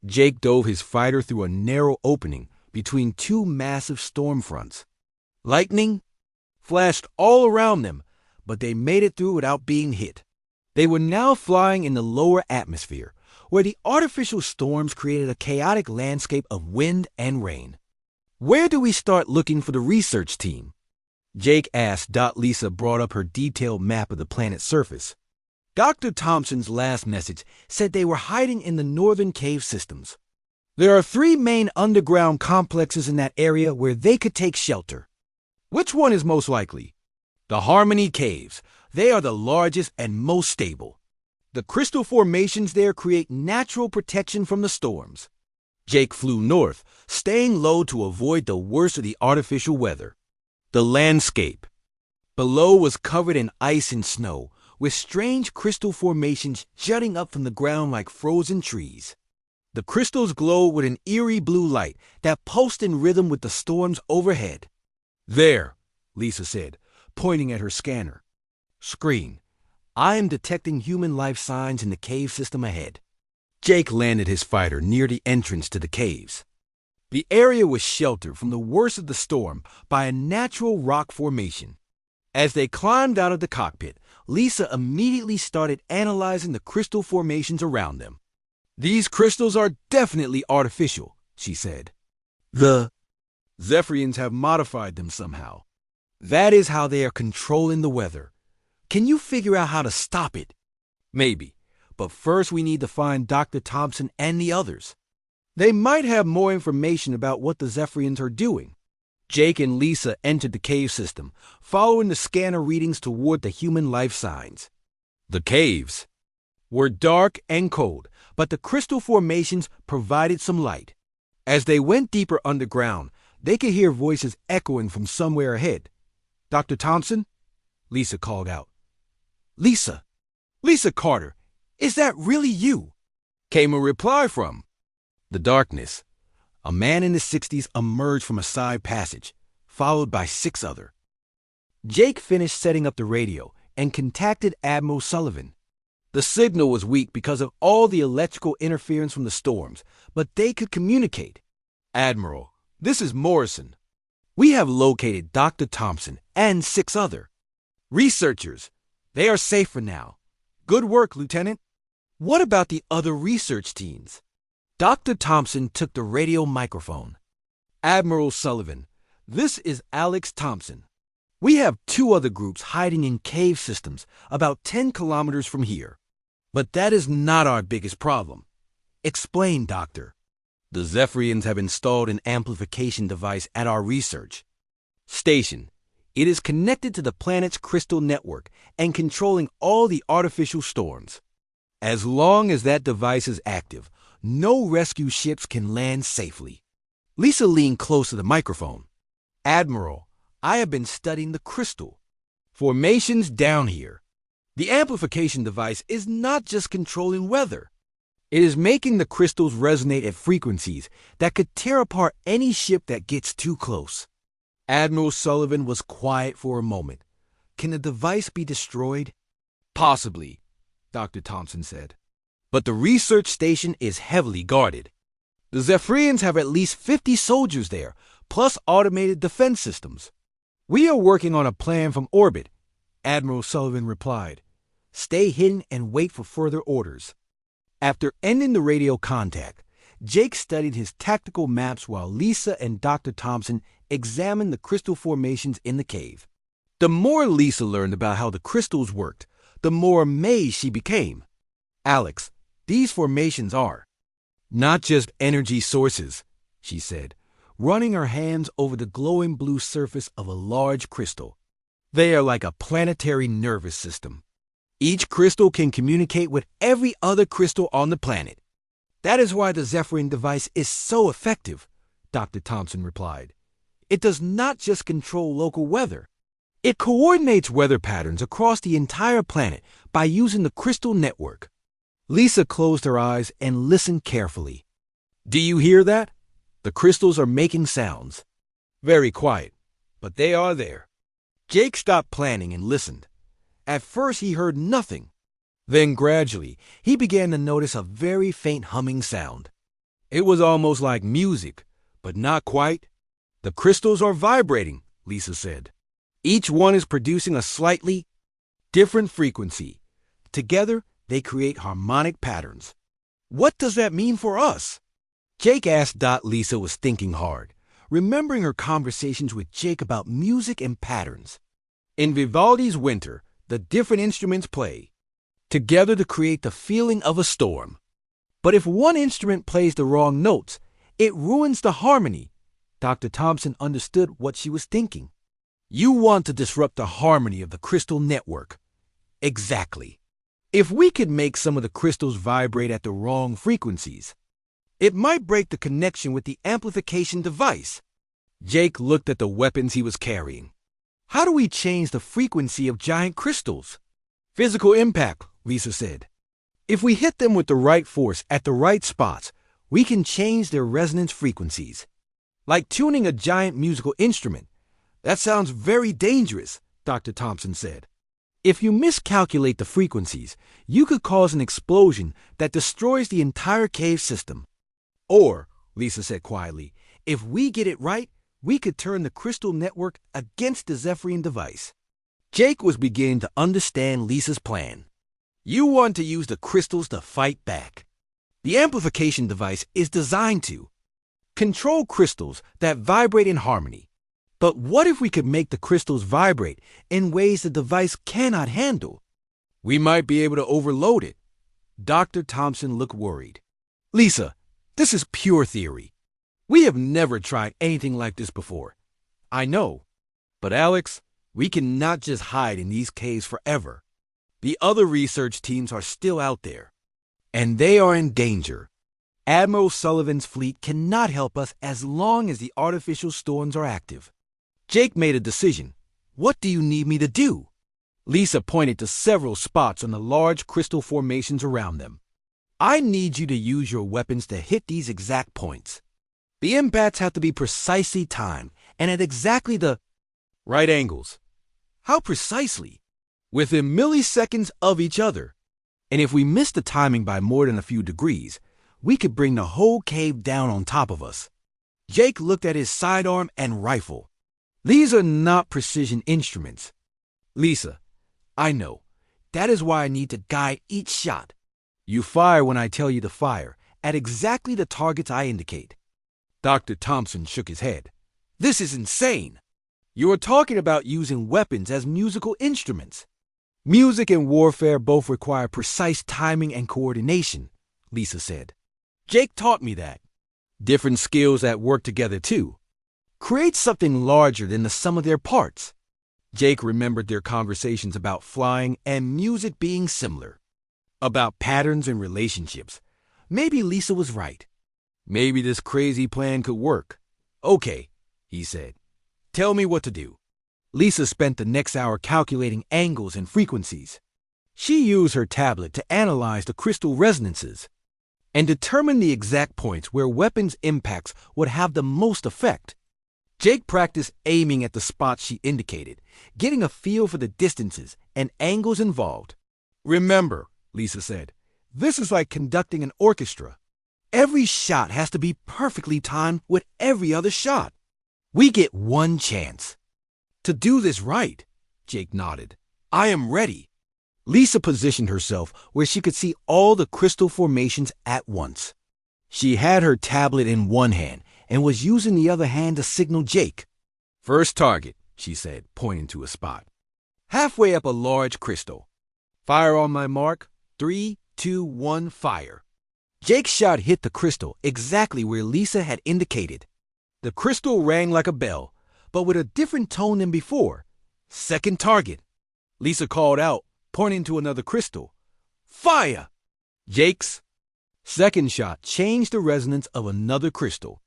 Jake dove his fighter through a narrow opening between 2 massive storm fronts. Lightning flashed all around them, but they made it through without being hit. They were now flying in the lower atmosphere, where the artificial storms created a chaotic landscape of wind and rain. "Where do we start looking for the research team?" Jake asked. Lisa brought up her detailed map of the planet's surface. Dr. Thompson's last message said they were hiding in the northern cave systems. There are 3 main underground complexes in that area where they could take shelter. Which one is most likely? The Harmony Caves. They are the largest and most stable. The crystal formations there create natural protection from the storms. Jake flew north, staying low to avoid the worst of the artificial weather. The landscape below was covered in ice and snow, with strange crystal formations jutting up from the ground like frozen trees. The crystals glowed with an eerie blue light that pulsed in rhythm with the storms overhead. There, Lisa said, pointing at her scanner. Screen. I am detecting human life signs in the cave system ahead. Jake landed his fighter near the entrance to the caves. The area was sheltered from the worst of the storm by a natural rock formation. As they climbed out of the cockpit, Lisa immediately started analyzing the crystal formations around them. These crystals are definitely artificial, she said. The Zephyrians have modified them somehow. That is how they are controlling the weather. Can you figure out how to stop it? Maybe, but first we need to find Dr. Thompson and the others. They might have more information about what the Zephyrians are doing. Jake and Lisa entered the cave system, following the scanner readings toward the human life signs. The caves were dark and cold, but the crystal formations provided some light. As they went deeper underground, they could hear voices echoing from somewhere ahead. Dr. Thompson? Lisa called out. Lisa! Lisa Carter! Is that really you? Came a reply from the darkness. A man in his 60s emerged from a side passage, followed by 6 others. Jake finished setting up the radio and contacted Admiral Sullivan. The signal was weak because of all the electrical interference from the storms, but they could communicate. Admiral, this is Morrison. We have located Dr. Thompson and 6 others. Researchers. They are safe for now. Good work, Lieutenant. What about the other research teams? Dr. Thompson took the radio microphone. Admiral Sullivan, this is Alex Thompson. We have 2 other groups hiding in cave systems about 10 kilometers from here. But that is not our biggest problem. Explain, Doctor. The Zephyrians have installed an amplification device at our research station. It is connected to the planet's crystal network and controlling all the artificial storms. As long as that device is active, no rescue ships can land safely. Lisa leaned close to the microphone. Admiral, I have been studying the crystal formations down here. The amplification device is not just controlling weather. It is making the crystals resonate at frequencies that could tear apart any ship that gets too close. Admiral Sullivan was quiet for a moment. Can the device be destroyed? Possibly, Dr. Thompson said. But the research station is heavily guarded. The Zephyrians have at least 50 soldiers there, plus automated defense systems. We are working on a plan from orbit, Admiral Sullivan replied. Stay hidden and wait for further orders. After ending the radio contact, Jake studied his tactical maps while Lisa and Dr. Thompson examined the crystal formations in the cave. The more Lisa learned about how the crystals worked, the more amazed she became. Alex, these formations are not just energy sources, she said, running her hands over the glowing blue surface of a large crystal. They are like a planetary nervous system. Each crystal can communicate with every other crystal on the planet. That is why the Zephyrian device is so effective, Dr. Thompson replied. It does not just control local weather. It coordinates weather patterns across the entire planet by using the crystal network. Lisa closed her eyes and listened carefully. Do you hear that? The crystals are making sounds. Very quiet, but they are there. Jake stopped planning and listened. At first he heard nothing. Then gradually he began to notice a very faint humming sound. It was almost like music, but not quite. The crystals are vibrating, Lisa said. Each one is producing a slightly different frequency. Together, they create harmonic patterns. What does that mean for us? Jake asked. Lisa was thinking hard, remembering her conversations with Jake about music and patterns. In Vivaldi's Winter, the different instruments play together to create the feeling of a storm. But if one instrument plays the wrong notes, it ruins the harmony. Dr. Thompson understood what she was thinking. You want to disrupt the harmony of the crystal network. Exactly. If we could make some of the crystals vibrate at the wrong frequencies, it might break the connection with the amplification device. Jake looked at the weapons he was carrying. How do we change the frequency of giant crystals? Physical impact, Lisa said. If we hit them with the right force at the right spots, we can change their resonance frequencies. Like tuning a giant musical instrument. That sounds very dangerous, Dr. Thompson said. If you miscalculate the frequencies, you could cause an explosion that destroys the entire cave system. Or, Lisa said quietly, if we get it right, we could turn the crystal network against the Zephyrian device. Jake was beginning to understand Lisa's plan. You want to use the crystals to fight back. The amplification device is designed to control crystals that vibrate in harmony. But what if we could make the crystals vibrate in ways the device cannot handle? We might be able to overload it. Dr. Thompson looked worried. Lisa, this is pure theory. We have never tried anything like this before. I know. But Alex, we cannot just hide in these caves forever. The other research teams are still out there. And they are in danger. Admiral Sullivan's fleet cannot help us as long as the artificial storms are active. Jake made a decision. What do you need me to do? Lisa pointed to several spots on the large crystal formations around them. I need you to use your weapons to hit these exact points. The impacts have to be precisely timed and at exactly the right angles. How precisely? Within milliseconds of each other. And if we miss the timing by more than a few degrees, we could bring the whole cave down on top of us. Jake looked at his sidearm and rifle. These are not precision instruments. Lisa, I know. That is why I need to guide each shot. You fire when I tell you to fire, at exactly the targets I indicate. Dr. Thompson shook his head. This is insane. You are talking about using weapons as musical instruments. Music and warfare both require precise timing and coordination, Lisa said. Jake taught me that. Different skills that work together too. Create something larger than the sum of their parts. Jake remembered their conversations about flying and music being similar. About patterns and relationships. Maybe Lisa was right. Maybe this crazy plan could work. Okay, he said. Tell me what to do. Lisa spent the next hour calculating angles and frequencies. She used her tablet to analyze the crystal resonances and determine the exact points where weapons' impacts would have the most effect. Jake practiced aiming at the spots she indicated, getting a feel for the distances and angles involved. Remember, Lisa said, this is like conducting an orchestra. Every shot has to be perfectly timed with every other shot. We get one chance. To do this right, Jake nodded. I am ready. Lisa positioned herself where she could see all the crystal formations at once. She had her tablet in one hand and was using the other hand to signal Jake. First target, she said, pointing to a spot. Halfway up a large crystal. Fire on my mark. 3, 2, 1, fire. Jake's shot hit the crystal exactly where Lisa had indicated. The crystal rang like a bell, but with a different tone than before. Second target. Lisa called out, pointing to another crystal. Fire! Jake's second shot changed the resonance of another crystal.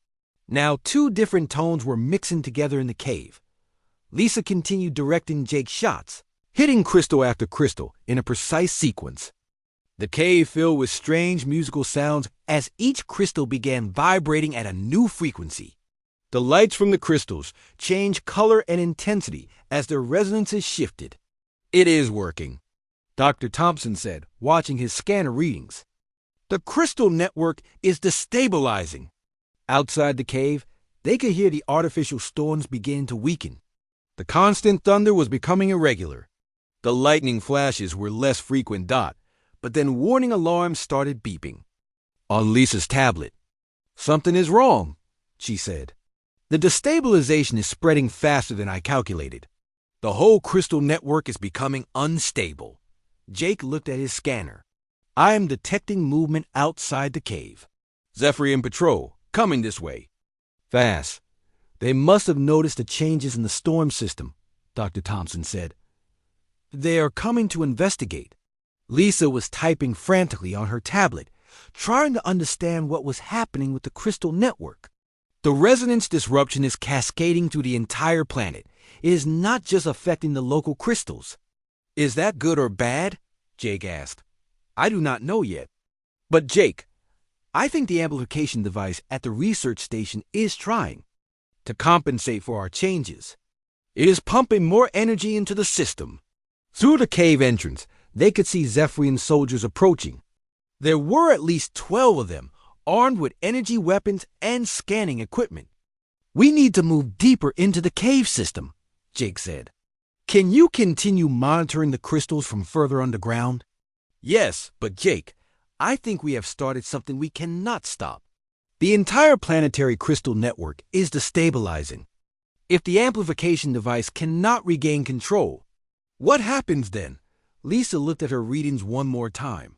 Now 2 different tones were mixing together in the cave. Lisa continued directing Jake's shots, hitting crystal after crystal in a precise sequence. The cave filled with strange musical sounds as each crystal began vibrating at a new frequency. The lights from the crystals changed color and intensity as their resonances shifted. It is working, Dr. Thompson said, watching his scanner readings. The crystal network is destabilizing. Outside the cave, they could hear the artificial storms beginning to weaken. The constant thunder was becoming irregular. The lightning flashes were less frequent but then warning alarms started beeping. On Lisa's tablet. Something is wrong, she said. The destabilization is spreading faster than I calculated. The whole crystal network is becoming unstable. Jake looked at his scanner. I am detecting movement outside the cave. Zephyrian Patrol, coming this way. Fast. They must have noticed the changes in the storm system, Dr. Thompson said. They are coming to investigate. Lisa was typing frantically on her tablet, trying to understand what was happening with the crystal network. The resonance disruption is cascading through the entire planet. It is not just affecting the local crystals. Is that good or bad? Jake asked. I do not know yet. But Jake, I think the amplification device at the research station is trying to compensate for our changes. It is pumping more energy into the system. Through the cave entrance, they could see Zephyrian soldiers approaching. There were at least 12 of them, armed with energy weapons and scanning equipment. We need to move deeper into the cave system, Jake said. Can you continue monitoring the crystals from further underground? Yes, but Jake, I think we have started something we cannot stop. The entire planetary crystal network is destabilizing. If the amplification device cannot regain control, what happens then? Lisa looked at her readings one more time.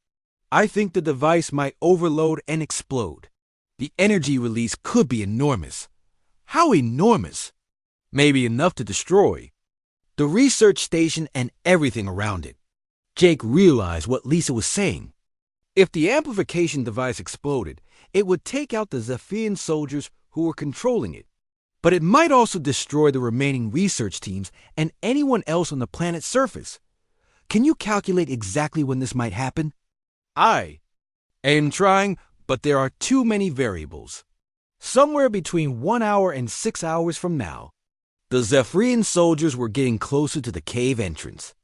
I think the device might overload and explode. The energy release could be enormous. How enormous? Maybe enough to destroy the research station and everything around it. Jake realized what Lisa was saying. If the amplification device exploded, it would take out the Zephyrian soldiers who were controlling it. But it might also destroy the remaining research teams and anyone else on the planet's surface. Can you calculate exactly when this might happen? I am trying, but there are too many variables. Somewhere between 1 hour and 6 hours from now. The Zephyrian soldiers were getting closer to the cave entrance.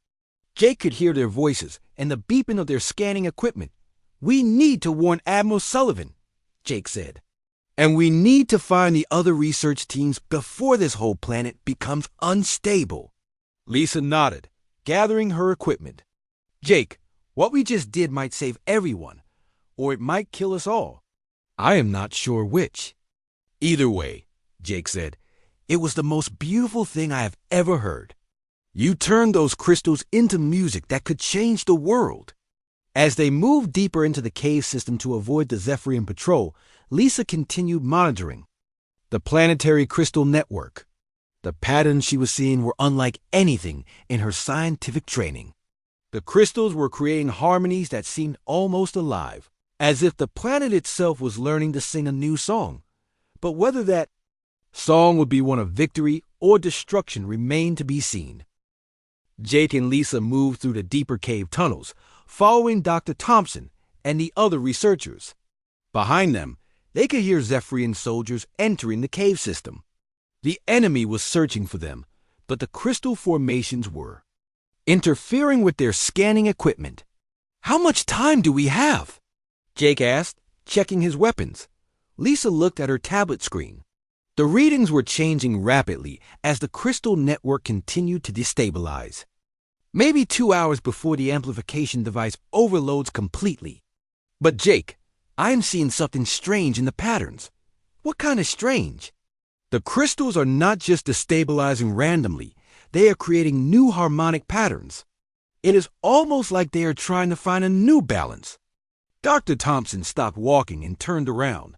Jake could hear their voices and the beeping of their scanning equipment. We need to warn Admiral Sullivan, Jake said. And we need to find the other research teams before this whole planet becomes unstable. Lisa nodded, gathering her equipment. Jake, what we just did might save everyone, or it might kill us all. I am not sure which. Either way, Jake said, it was the most beautiful thing I have ever heard. You turned those crystals into music that could change the world. As they moved deeper into the cave system to avoid the Zephyrian patrol, Lisa continued monitoring the planetary crystal network. The patterns she was seeing were unlike anything in her scientific training. The crystals were creating harmonies that seemed almost alive, as if the planet itself was learning to sing a new song. But whether that song would be one of victory or destruction remained to be seen. Jake and Lisa moved through the deeper cave tunnels, following Dr. Thompson and the other researchers. Behind them, they could hear Zephyrian soldiers entering the cave system. The enemy was searching for them, but the crystal formations were interfering with their scanning equipment. How much time do we have? Jake asked, checking his weapons. Lisa looked at her tablet screen. The readings were changing rapidly as the crystal network continued to destabilize. Maybe 2 hours before the amplification device overloads completely. But Jake, I am seeing something strange in the patterns. What kind of strange? The crystals are not just destabilizing randomly, they are creating new harmonic patterns. It is almost like they are trying to find a new balance. Dr. Thompson stopped walking and turned around.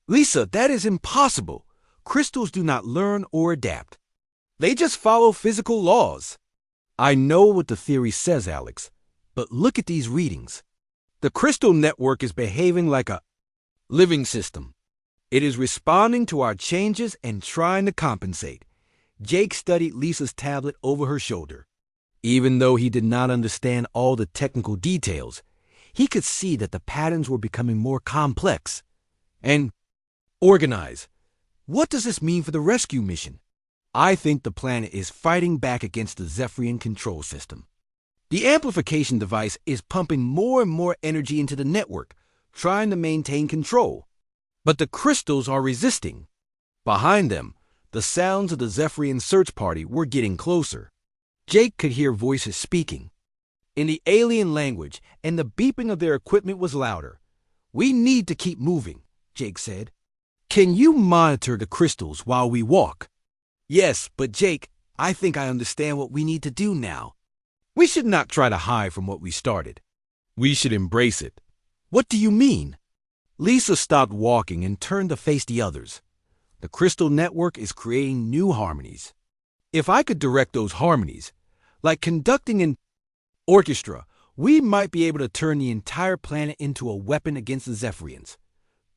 Lisa, that is impossible. Crystals do not learn or adapt. They just follow physical laws. I know what the theory says, Alex, but look at these readings. The crystal network is behaving like a living system. It is responding to our changes and trying to compensate. Jake studied Lisa's tablet over her shoulder. Even though he did not understand all the technical details, he could see that the patterns were becoming more complex and organized. What does this mean for the rescue mission? I think the planet is fighting back against the Zephyrian control system. The amplification device is pumping more and more energy into the network, trying to maintain control. But the crystals are resisting. Behind them, the sounds of the Zephyrian search party were getting closer. Jake could hear voices speaking in the alien language, and the beeping of their equipment was louder. We need to keep moving, Jake said. Can you monitor the crystals while we walk? Yes, but Jake, I think I understand what we need to do now. We should not try to hide from what we started. We should embrace it. What do you mean? Lisa stopped walking and turned to face the others. The crystal network is creating new harmonies. If I could direct those harmonies, like conducting an orchestra, we might be able to turn the entire planet into a weapon against the Zephyrians.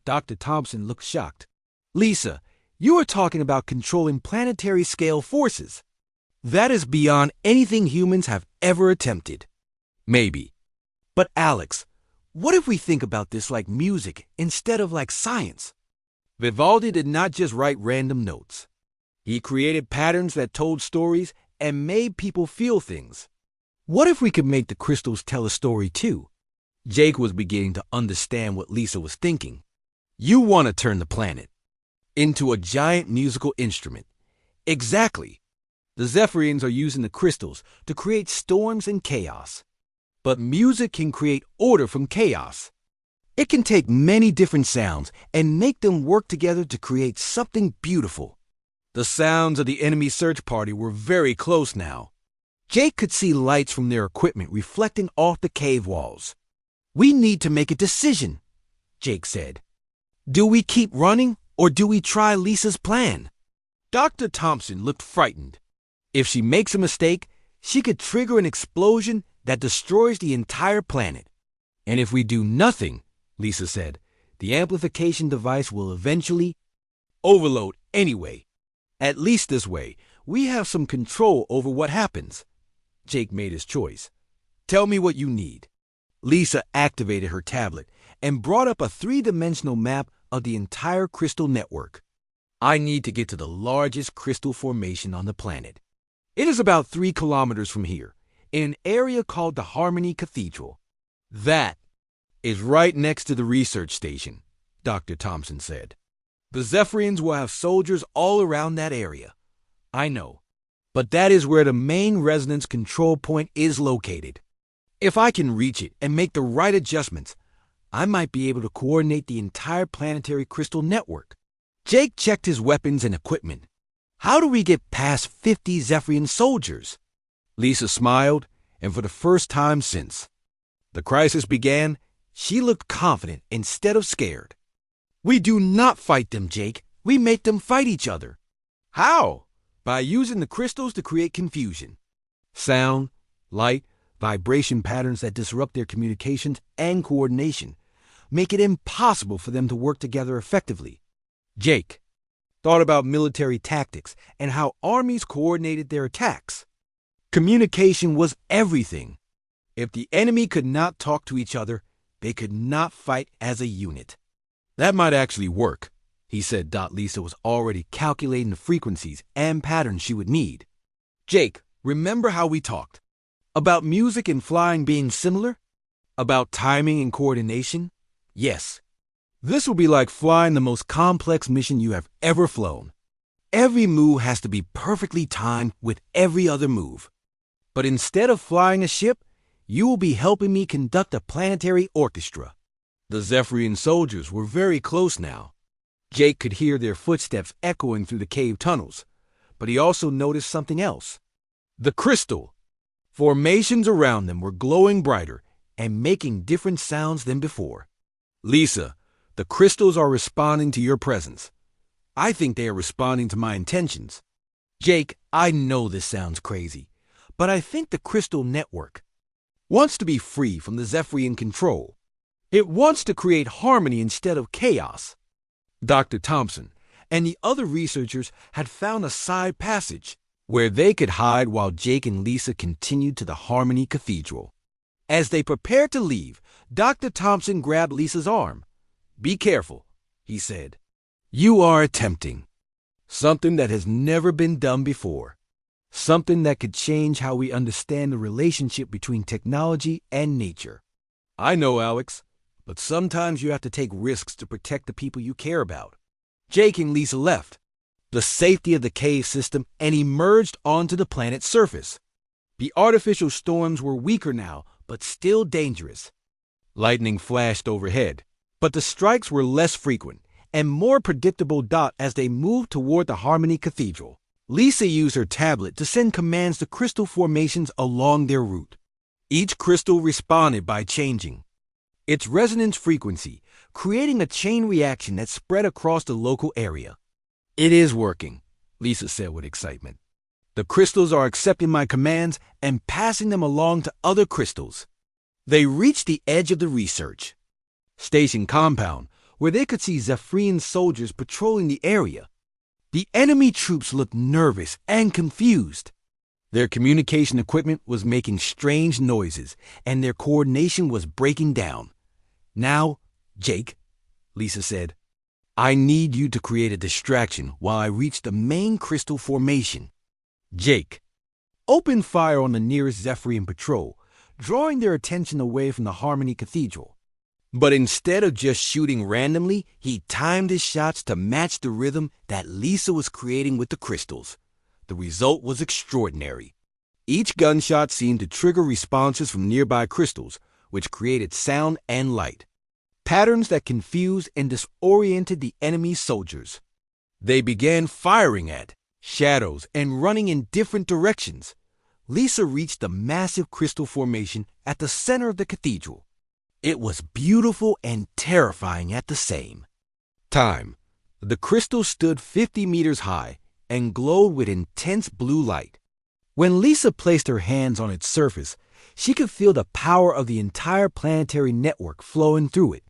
Dr. Thompson looked shocked. Lisa, you are talking about controlling planetary scale forces. That is beyond anything humans have ever attempted. Maybe. But Alex, what if we think about this like music instead of like science? Vivaldi did not just write random notes. He created patterns that told stories and made people feel things. What if we could make the crystals tell a story too? Jake was beginning to understand what Lisa was thinking. You want to turn the planet into a giant musical instrument. Exactly. The Zephyrians are using the crystals to create storms and chaos. But music can create order from chaos. It can take many different sounds and make them work together to create something beautiful. The sounds of the enemy search party were very close now. Jake could see lights from their equipment reflecting off the cave walls. We need to make a decision, Jake said. Do we keep running or do we try Lisa's plan? Dr. Thompson looked frightened. If she makes a mistake, she could trigger an explosion that destroys the entire planet. And if we do nothing, Lisa said, the amplification device will eventually overload anyway. At least this way, we have some control over what happens. Jake made his choice. Tell me what you need. Lisa activated her tablet and brought up a three-dimensional map of the entire crystal network. I need to get to the largest crystal formation on the planet. It is about 3 kilometers from here, in an area called the Harmony Cathedral. That is right next to the research station, Dr. Thompson said. The Zephyrians will have soldiers all around that area. I know, but that is where the main resonance control point is located. If I can reach it and make the right adjustments, I might be able to coordinate the entire planetary crystal network. Jake checked his weapons and equipment. How do we get past 50 Zephyrian soldiers? Lisa smiled, and for the first time since the crisis began, she looked confident instead of scared. We do not fight them, Jake. We make them fight each other. How? By using the crystals to create confusion. Sound, light, vibration patterns that disrupt their communications and coordination make it impossible for them to work together effectively. Jake thought about military tactics and how armies coordinated their attacks. Communication was everything. If the enemy could not talk to each other, they could not fight as a unit. That might actually work, he said. Lisa was already calculating the frequencies and patterns she would need. Jake, remember how we talked? About music and flying being similar? About timing and coordination? Yes. This will be like flying the most complex mission you have ever flown. Every move has to be perfectly timed with every other move. But instead of flying a ship, you will be helping me conduct a planetary orchestra. The Zephyrian soldiers were very close now. Jake could hear their footsteps echoing through the cave tunnels, but he also noticed something else. The crystal formations around them were glowing brighter and making different sounds than before. Lisa, the crystals are responding to your presence. I think they are responding to my intentions. Jake, I know this sounds crazy, but I think the crystal network wants to be free from the Zephyrian control. It wants to create harmony instead of chaos. Dr. Thompson and the other researchers had found a side passage where they could hide while Jake and Lisa continued to the Harmony Cathedral. As they prepared to leave, Dr. Thompson grabbed Lisa's arm. Be careful, he said. You are attempting something that has never been done before. Something that could change how we understand the relationship between technology and nature. I know, Alex, but sometimes you have to take risks to protect the people you care about. Jake and Lisa left the safety of the cave system and emerged onto the planet's surface. The artificial storms were weaker now, but still dangerous. Lightning flashed overhead, but the strikes were less frequent, and more predictable dot as they moved toward the Harmony Cathedral. Lisa used her tablet to send commands to crystal formations along their route. Each crystal responded by changing its resonance frequency, creating a chain reaction that spread across the local area. "It is working," Lisa said with excitement. "The crystals are accepting my commands and passing them along to other crystals." They reached the edge of the research station compound, where they could see Zephyrian soldiers patrolling the area. The enemy troops looked nervous and confused. Their communication equipment was making strange noises, and their coordination was breaking down. "Now, Jake," Lisa said, "I need you to create a distraction while I reach the main crystal formation." Jake opened fire on the nearest Zephyrian patrol, drawing their attention away from the Harmony Cathedral. But instead of just shooting randomly, he timed his shots to match the rhythm that Lisa was creating with the crystals. The result was extraordinary. Each gunshot seemed to trigger responses from nearby crystals, which created sound and light, patterns that confused and disoriented the enemy soldiers. They began firing at shadows and running in different directions. Lisa reached the massive crystal formation at the center of the cathedral. It was beautiful and terrifying at the same time. The crystal stood 50 meters high and glowed with intense blue light. When Lisa placed her hands on its surface, she could feel the power of the entire planetary network flowing through it.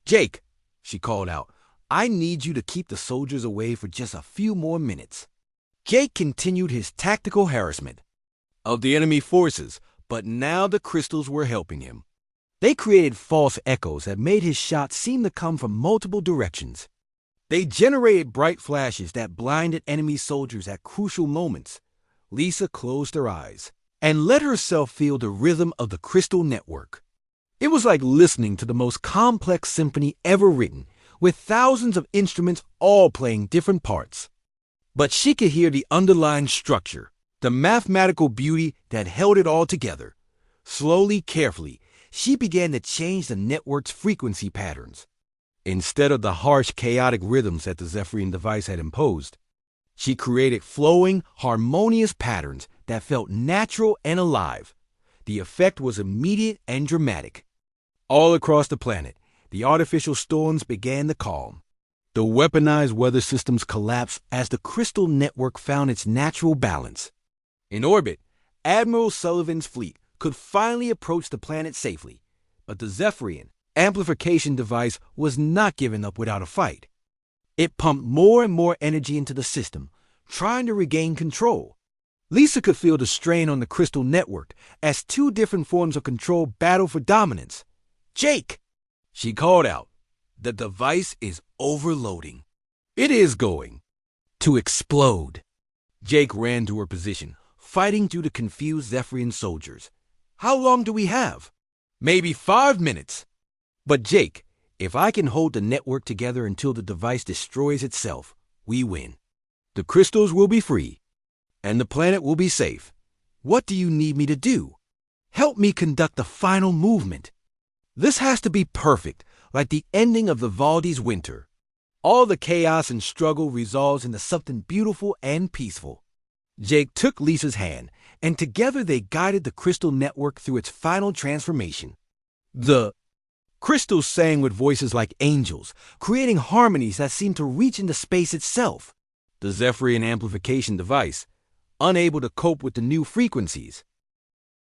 "Jake," she called out, "I need you to keep the soldiers away for just a few more minutes." Jake continued his tactical harassment of the enemy forces, but now the crystals were helping him. They created false echoes that made his shots seem to come from multiple directions. They generated bright flashes that blinded enemy soldiers at crucial moments. Lisa closed her eyes and let herself feel the rhythm of the crystal network. It was like listening to the most complex symphony ever written, with thousands of instruments all playing different parts. But she could hear the underlying structure, the mathematical beauty that held it all together. Slowly, carefully, she began to change the network's frequency patterns. Instead of the harsh, chaotic rhythms that the Zephyrian device had imposed, she created flowing, harmonious patterns that felt natural and alive. The effect was immediate and dramatic. All across the planet, the artificial storms began to calm. The weaponized weather systems collapsed as the crystal network found its natural balance. In orbit, Admiral Sullivan's fleet could finally approach the planet safely, but the Zephyrian amplification device was not given up without a fight. It pumped more and more energy into the system, trying to regain control. Lisa could feel the strain on the crystal network as two different forms of control battled for dominance. "Jake!" she called out. "The device is overloading. It is going to explode." Jake ran to her position, fighting through the confused Zephyrian soldiers. "How long do we have?" "Maybe 5 minutes." "But Jake, if I can hold the network together until the device destroys itself, we win. The crystals will be free, and the planet will be safe. What do you need me to do? Help me conduct the final movement. This has to be perfect, like the ending of Vivaldi's Winter. All the chaos and struggle resolves into something beautiful and peaceful." Jake took Lisa's hand, and together they guided the crystal network through its final transformation. The crystals sang with voices like angels, creating harmonies that seemed to reach into space itself. The Zephyrian amplification device, unable to cope with the new frequencies,